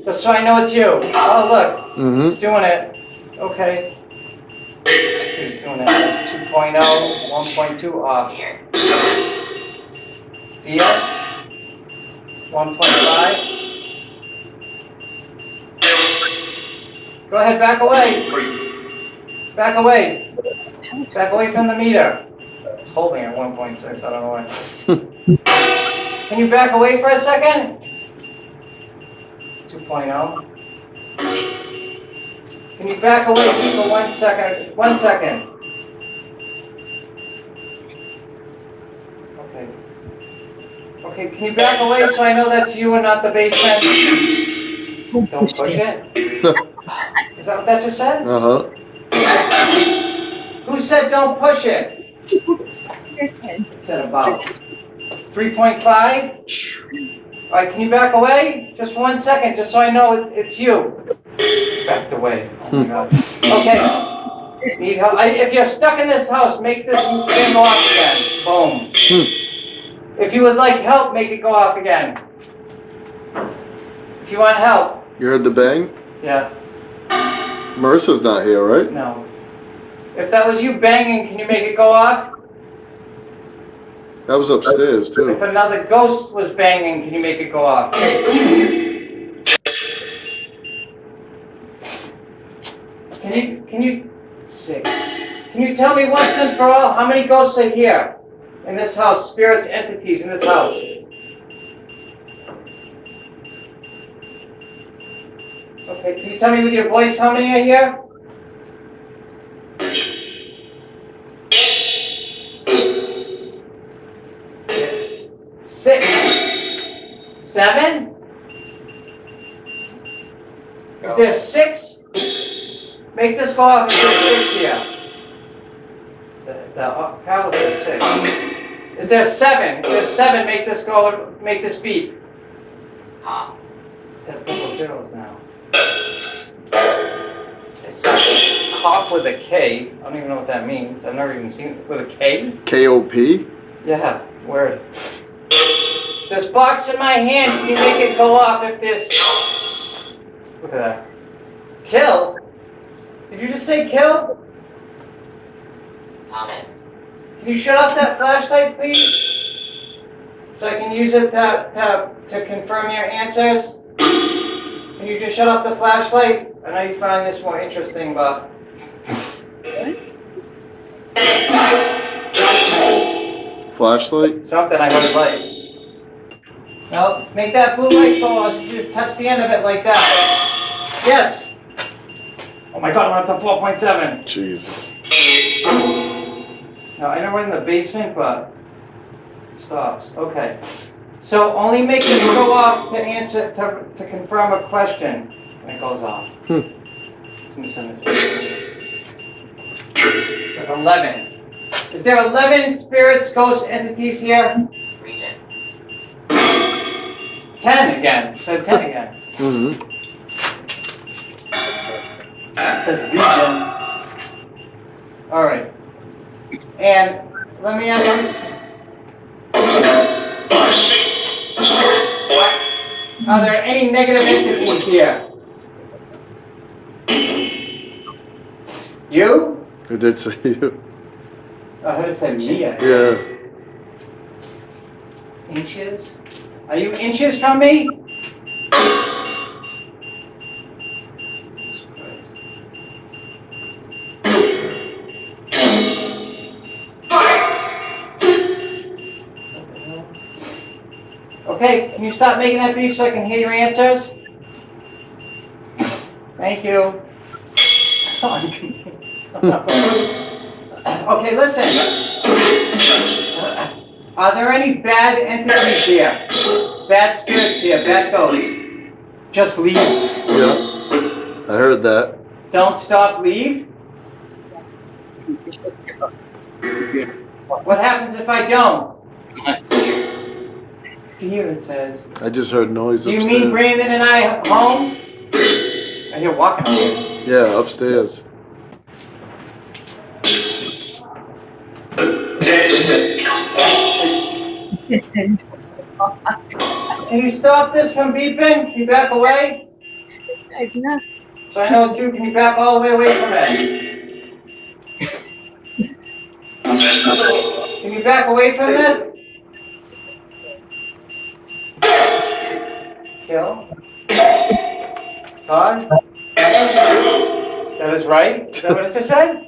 Just so I know it's you. Oh, look. Mm-hmm. It's doing it. Okay. He's doing it. 2.0, 1.2 off. Fear. 1.5. Go ahead, back away. Back away. Back away from the meter. It's holding at 1.6, I don't know why. Can you back away for a second? 2.0. Can you back away just for 1 second? 1 second. Okay. Okay, can you back away so I know that's you and not the basement? Don't push it. Is that what that just said? Uh-huh. Who said don't push it? It said about 3.5. All right, can you back away? Just 1 second, just so I know it's you. Backed away. Oh my God. Okay. Need help? If you're stuck in this house, make this thing go off again. Boom. If you would like help, make it go off again. If you want help. You heard the bang? Yeah. Marissa's not here, right? No. If that was you banging, can you make it go off? That was upstairs, too. If another ghost was banging, can you make it go off? Can you 6. Can you tell me once and for all how many ghosts are here in this house? Spirits, entities in this house. Okay, can you tell me with your voice how many are here? 6. 7? Is there 6? Make this go off if there's 6 here. The palace is 6. Is there 7? If there's 7, make this go, make this beep. It's at double zeros now. It says cop with a K. I don't even know what that means. I've never even seen it with a K. K-O-P? Yeah, word. This box in my hand, can you make it go off if this... Look at that. Kill? Did you just say kill? Thomas. Can you shut off that flashlight, please? So I can use it to confirm your answers? Can you just shut off the flashlight? I know you find this more interesting, but... Flashlight? Something I heard light. No, make that blue light go off. You just touch the end of it like that. Yes. Oh my God, we're up to 4.7. Jesus. No, I know we're in the basement, but it stops. Okay. So only make this go off to answer to confirm a question, and it goes off. Let me send it to you. It says 11. Is there 11 spirits, ghosts, entities here? Regent. 10 again. It said 10 again. Mm-hmm. It says region. All right. And let me ask you. Are there any negative entities here? You? I did say you. I heard it say me. Yeah. Inches? Are you inches from me? Okay, can you stop making that beep so I can hear your answers? Thank you. Okay, listen. Are there any bad entities here? Bad spirits here, bad ghosts? Just leave. Yeah. I heard that. Don't stop, leave? What happens if I don't? Fear, it says. I just heard noise Do you upstairs. mean Brandon and I home? I hear walking over here. Yeah, upstairs. Can you stop this from beeping? Can you back away? So I know it's you. Can you back all the way away from it? you back away from this? Kill? Todd? That is right? Is that what it just said?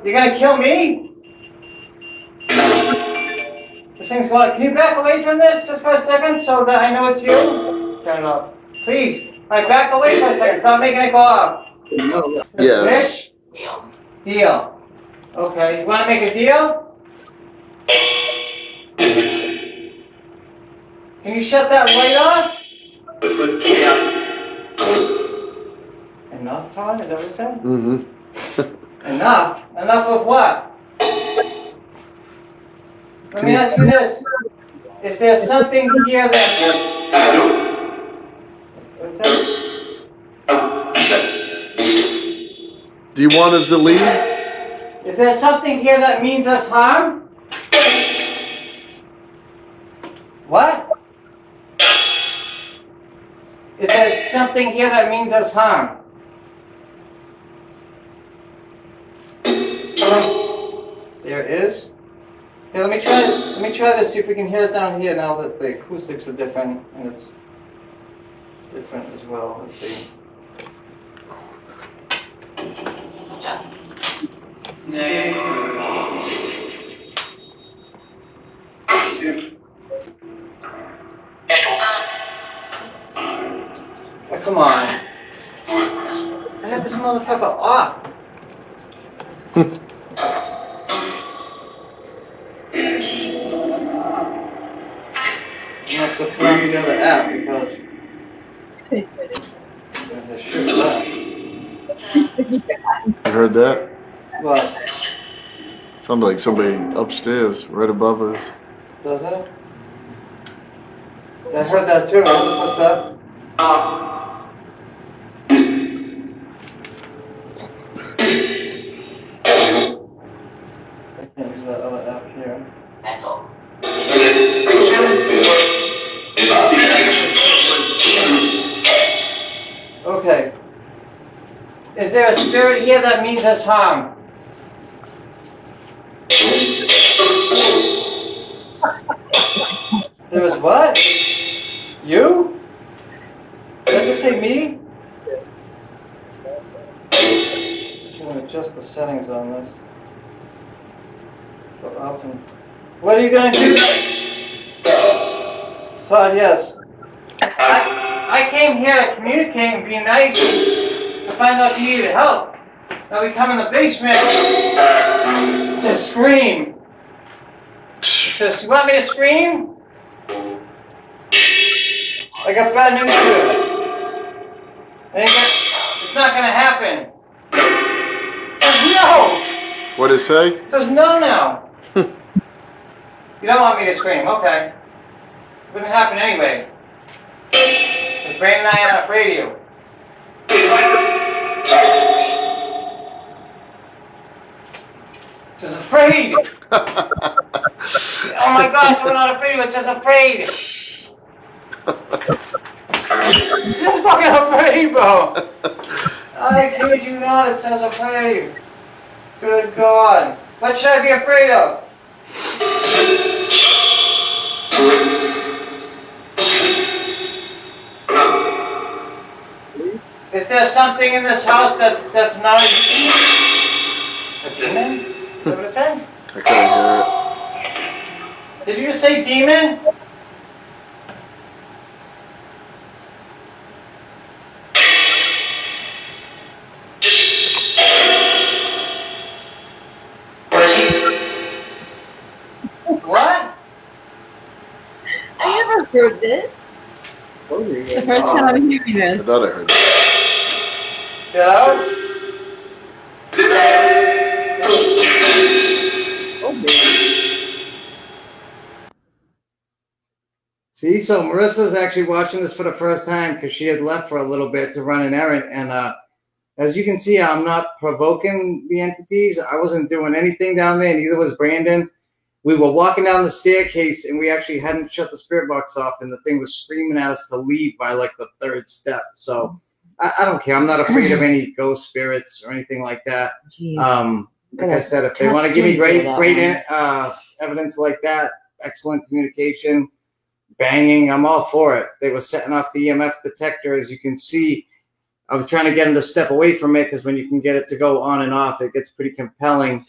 You're gonna kill me? This thing's going. Can you back away from this just for a second so that I know it's you? Turn it off. Please. All right, back away for a second. Stop making it go off. Yeah. Fish? Deal. Okay. You want to make a deal? Can you shut that light off? Enough, Todd? Is that what it said? Mm-hmm. Enough? Enough of what? Let me ask you this. Is there something here that... What's that? Do you want us to leave? Is there something here that means us harm? What? Is there something here that means us harm? There is? Here, let me try this, see if we can hear it down here now that the acoustics are different and it's different as well. Let's see. Just. Oh, come on. I had this motherfucker off. You must have put on the other app because the shit left. You heard that? What? Sounded like somebody upstairs, right above us. Does it? I heard that too. What's up? I can't use that other app here. Okay. Is there a spirit here that means us harm? There is what? You? Did I just say me? I'm going to adjust the settings on this. Go up and... What are you going to do? Todd, yes. I came here to communicate and be nice to find out if you needed help. Now we come in the basement to scream. It says, you want me to scream? I got bad news for you. It's not going to happen. There's no! What'd it say? There's no now. You don't want me to scream, okay. It wouldn't happen anyway. Because Brandon and I are not afraid of you. It says afraid! Oh my gosh, we're not afraid of it, it says afraid! It's just fucking afraid, bro! I kid you not, it says afraid. Good God. What should I be afraid of? Is there something in this house that's not a demon? Is that what it said? I couldn't hear it. Did you just say demon? What? I never heard this. It's the first time I'm hearing I this. thought I heard it. Get out? See, so Marissa's actually watching this for the first time because she had left for a little bit to run an errand. And as you can see, I'm not provoking the entities. I wasn't doing anything down there, neither was Brandon. We were walking down the staircase, and we actually hadn't shut the spirit box off, and the thing was screaming at us to leave by, like, the third step. So I don't care. I'm not afraid of any ghost spirits or anything like that. Like I said, if they want to give me great evidence like that, excellent communication, banging, I'm all for it. They were setting off the EMF detector, as you can see. I was trying to get them to step away from it because when you can get it to go on and off, it gets pretty compelling.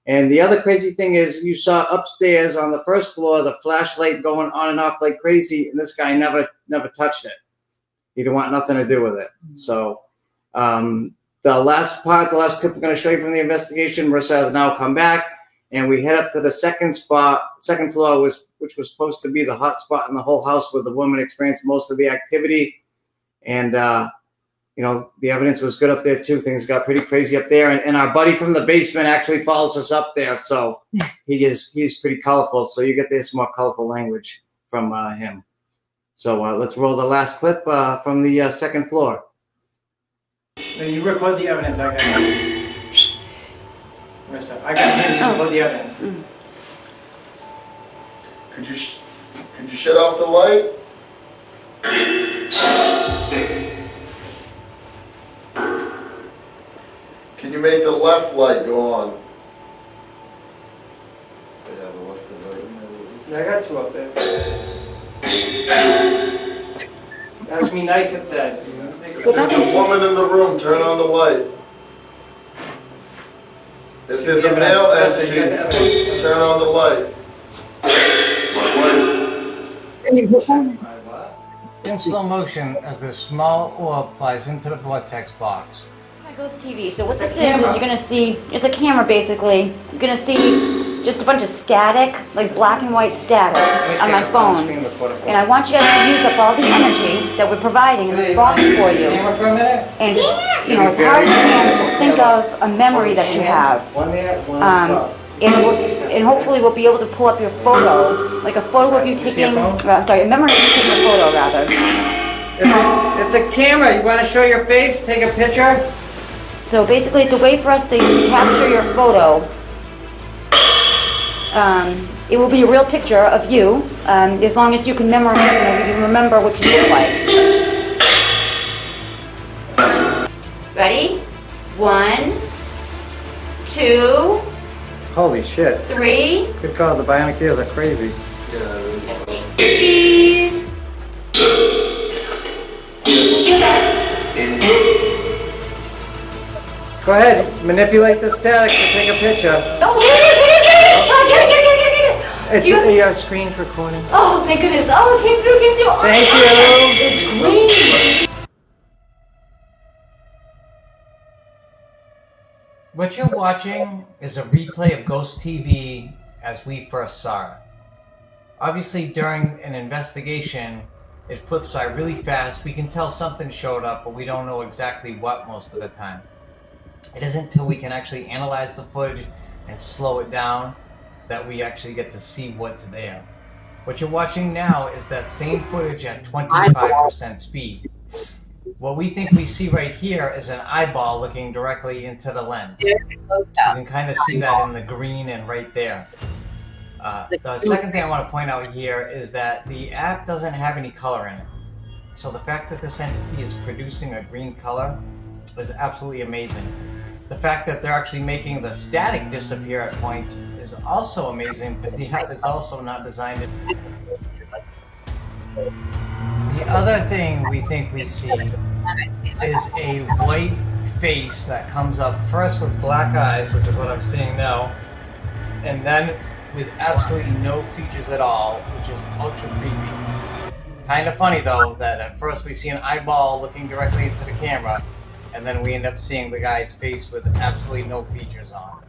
And the other crazy thing is you saw upstairs on the first floor the flashlight going on and off like crazy, and this guy never touched it. He didn't want nothing to do with it. So the last clip we're going to show you from the investigation, Marissa has now come back, and we head up to the second floor, which was supposed to be the hot spot in the whole house where the woman experienced most of the activity. And, you know, the evidence was good up there too. Things got pretty crazy up there. And our buddy from the basement actually follows us up there. So he's pretty colorful. So you get this more colorful language from him. So let's roll the last clip from the second floor. No, you record the evidence. I got it. Marissa, I got him. You record the evidence. Could you shut off the light? Can you make the left light go on? Yeah, the left and right. Yeah, I got two up there. That's me nice, it said. If there's a woman in the room, turn on the light. If there's a male entity, turn on the light. In slow motion, as this small orb flies into the vortex box. Ghost TV. So what this is you're going to see, it's a camera basically. You're going to see just a bunch of static, like black and white static on my phone. And I want you guys to use up all the energy that we're providing in this box for you. And just, you know, as hard as you can, just think of a memory that you have. And hopefully we'll be able to pull up your photo, like a photo of you taking, a memory of you taking a photo rather. It's a camera. You want to show your face, take a picture? So basically, it's a way for us to capture your photo. It will be a real picture of you, as long as you can memorize, you can remember what you look like. Ready? 1, 2. Holy shit. 3. Good call. The bionic ears are crazy. Cheese. Go ahead, manipulate the static to take a picture. Oh, get it. It's your screen's recording. Oh, thank goodness. Oh, it came through. Oh, thank you. It's green. What you're watching is a replay of Ghost TV as we first saw it. Obviously, during an investigation, it flips by really fast. We can tell something showed up, but we don't know exactly what most of the time. It isn't until we can actually analyze the footage and slow it down that we actually get to see what's there. What you're watching now is that same footage at 25% speed. What we think we see right here is an eyeball looking directly into the lens. You can kind of see that in the green and right there. The second thing I want to point out here is that the app doesn't have any color in it. So the fact that this entity is producing a green color is absolutely amazing. The fact that they're actually making the static disappear at points is also amazing because the app is also not designed to... The other thing we think we see is a white face that comes up first with black eyes, which is what I'm seeing now, and then with absolutely no features at all, which is ultra creepy. Kind of funny though that at first we see an eyeball looking directly into the camera, and then we end up seeing the guy's face with absolutely no features on.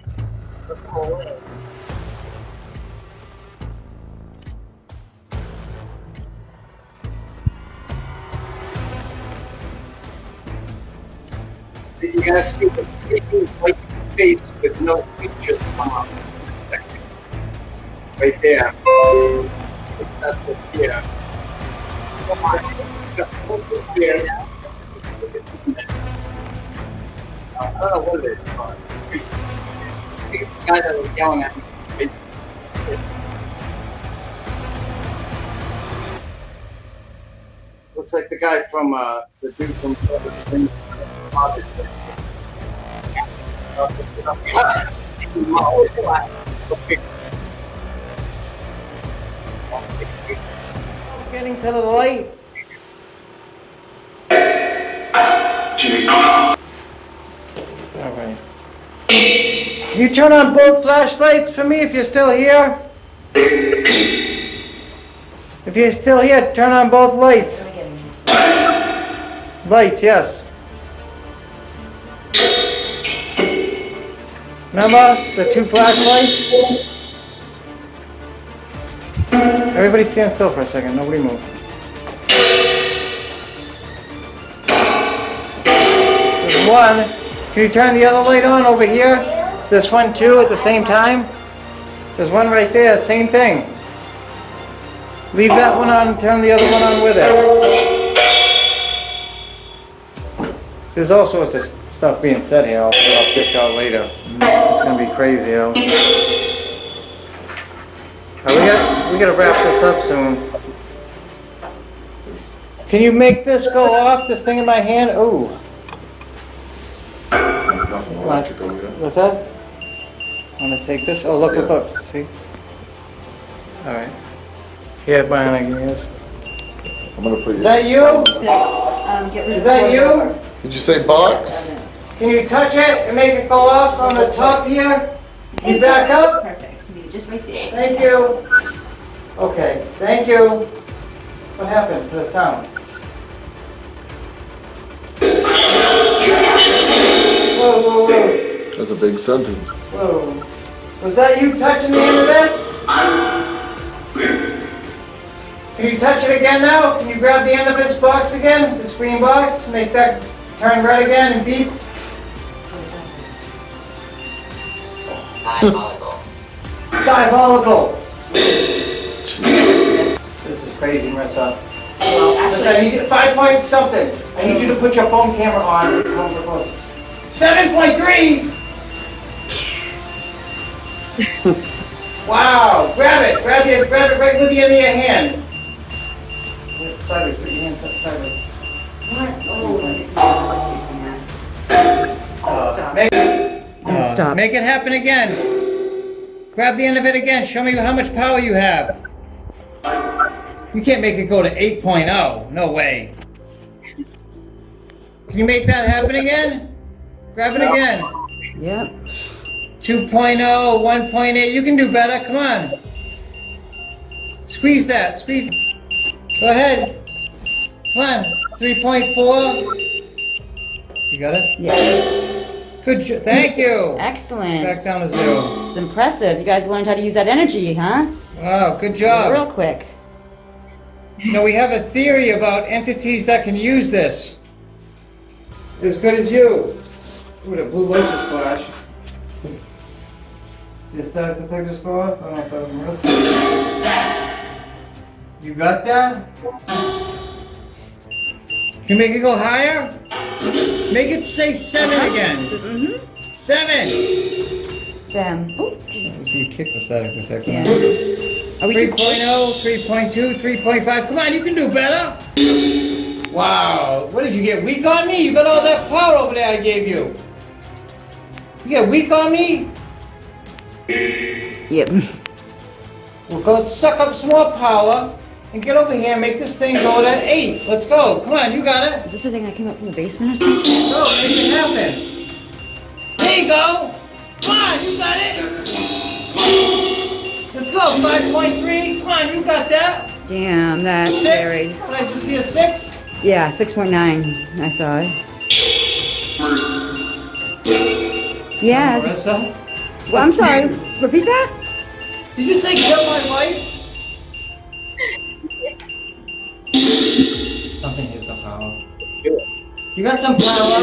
You're gonna see the creepy white face with no features on. Right there. That's it here. I don't know what it is. I think it's the guy that was yelling at me. Looks like the guy from the dude from Getting to the light. Alright. Can you turn on both flashlights for me if you're still here? If you're still here, turn on both lights. Lights, yes. Remember the two flashlights? Everybody stand still for a second. Nobody move. There's one. Can you turn the other light on over here? This one too at the same time? There's one right there. Same thing. Leave that one on and turn the other one on with it. There's all sorts of stuff being said here. I'll pick out later. It's gonna be crazy, yo. We gotta wrap this up soon. Can you make this go off? This thing in my hand? Ooh. What's that? I'm gonna take this. Oh, look. See? All right. Here, Brian, I guess. I'm gonna put you. Is that you? Is that you? Did you say box? Can you touch it and make it go off on the top here? Can you back up? Perfect. Just right there. Thank you. Okay, thank you. What happened to the sound? Whoa. That's a big sentence. Whoa. Was that you touching the end of this? Can you touch it again now? Can you grab the end of this box again? This green box? Make that turn red again and beep? Diabolical. This is crazy, Marissa. Listen, I need you to 5 point something. I need you to put your phone camera on. 7.3. Wow! Grab it right with the end of your hand. Sideways, put your hands up sideways. What? Stop. Make it happen again. Grab the end of it again. Show me how much power you have. You can't make it go to 8.0. No way. Can you make that happen again? Grab it again. Yep. 2.0, 1.8. You can do better. Come on. Squeeze that. Squeeze. Go ahead. Come on. 3.4. You got it? Yeah. Good. Thank you. Excellent. Back down to 0. It's impressive. You guys learned how to use that energy, huh? Wow. Good job. Real quick. You know, we have a theory about entities that can use this. As good as you. Ooh, the blue light just flashed. See the static detector just go off? I don't know if that was Marissa. You got that? Can you make it go higher? Make it say 7 again. 7! Damn. Oh, So you kick the static detector. yeah. Are we 3.0, 3.2, 3.5. Come on, you can do better. Wow. What did you get? Weak on me? You got all that power over there I gave you. You get weak on me? Yep. We'll go suck up some more power and get over here and make this thing go to 8. Let's go. Come on, you got it. Is this the thing that came up from the basement or something? Go, make it happen. There you go. Come on, you got it. Let's go. 5.3. Come on, you got that. Damn, that's 6. scary. What, I just see a 6? Yeah, 6.9. I saw it. Yes. Marissa? Well, I'm sorry. Repeat that? Did you say kill my wife? Something has got power. You got some power?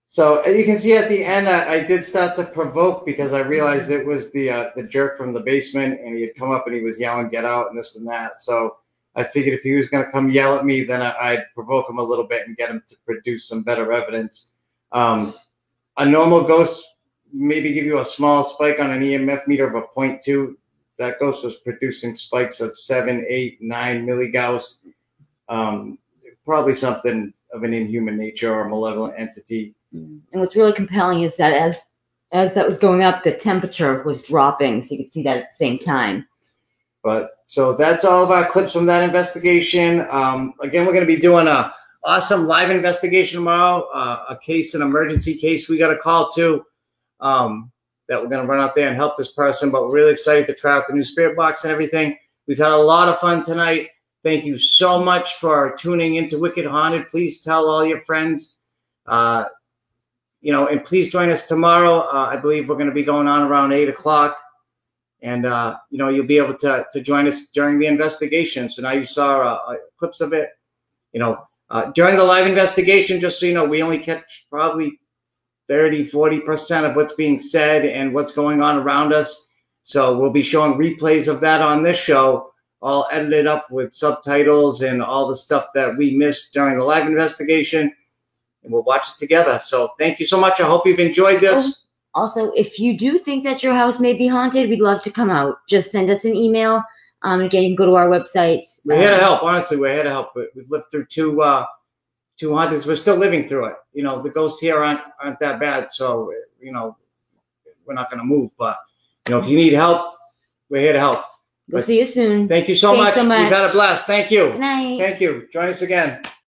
So you can see at the end, I did start to provoke because I realized it was the jerk from the basement, and he had come up and he was yelling, "Get out!" and this and that. So I figured if he was going to come yell at me, then I'd provoke him a little bit and get him to produce some better evidence. A normal ghost maybe give you a small spike on an EMF meter of a 0.2. That ghost was producing spikes of 7, 8, 9 milligauss. Probably something of an inhuman nature or a malevolent entity. And what's really compelling is that as that was going up, the temperature was dropping, so you could see that at the same time. But so that's all of our clips from that investigation. Again, we're going to be doing a awesome live investigation tomorrow, a case, an emergency case we got a call to, that we're going to run out there and help this person. But we're really excited to try out the new spirit box and everything. We've had a lot of fun tonight. Thank you so much for tuning into Wicked Haunted. Please tell all your friends, and please join us tomorrow. I believe we're going to be going on around 8 o'clock. And, you'll be able to join us during the investigation. So now you saw clips of it. During the live investigation, just so you know, we only catch probably 30-40% of what's being said and what's going on around us. So we'll be showing replays of that on this show, all edited up with subtitles and all the stuff that we missed during the live investigation. And we'll watch it together. So thank you so much. I hope you've enjoyed this. Also, if you do think that your house may be haunted, we'd love to come out. Just send us an email. Again, you can go to our website. We're here to help. Honestly, we're here to help. We've lived through two hauntings. We're still living through it. The ghosts here aren't that bad. So, we're not going to move. But, if you need help, we're here to help. We'll see you soon. Thank you so much. Thanks so much. We've had a blast. Thank you. Good night. Thank you. Join us again.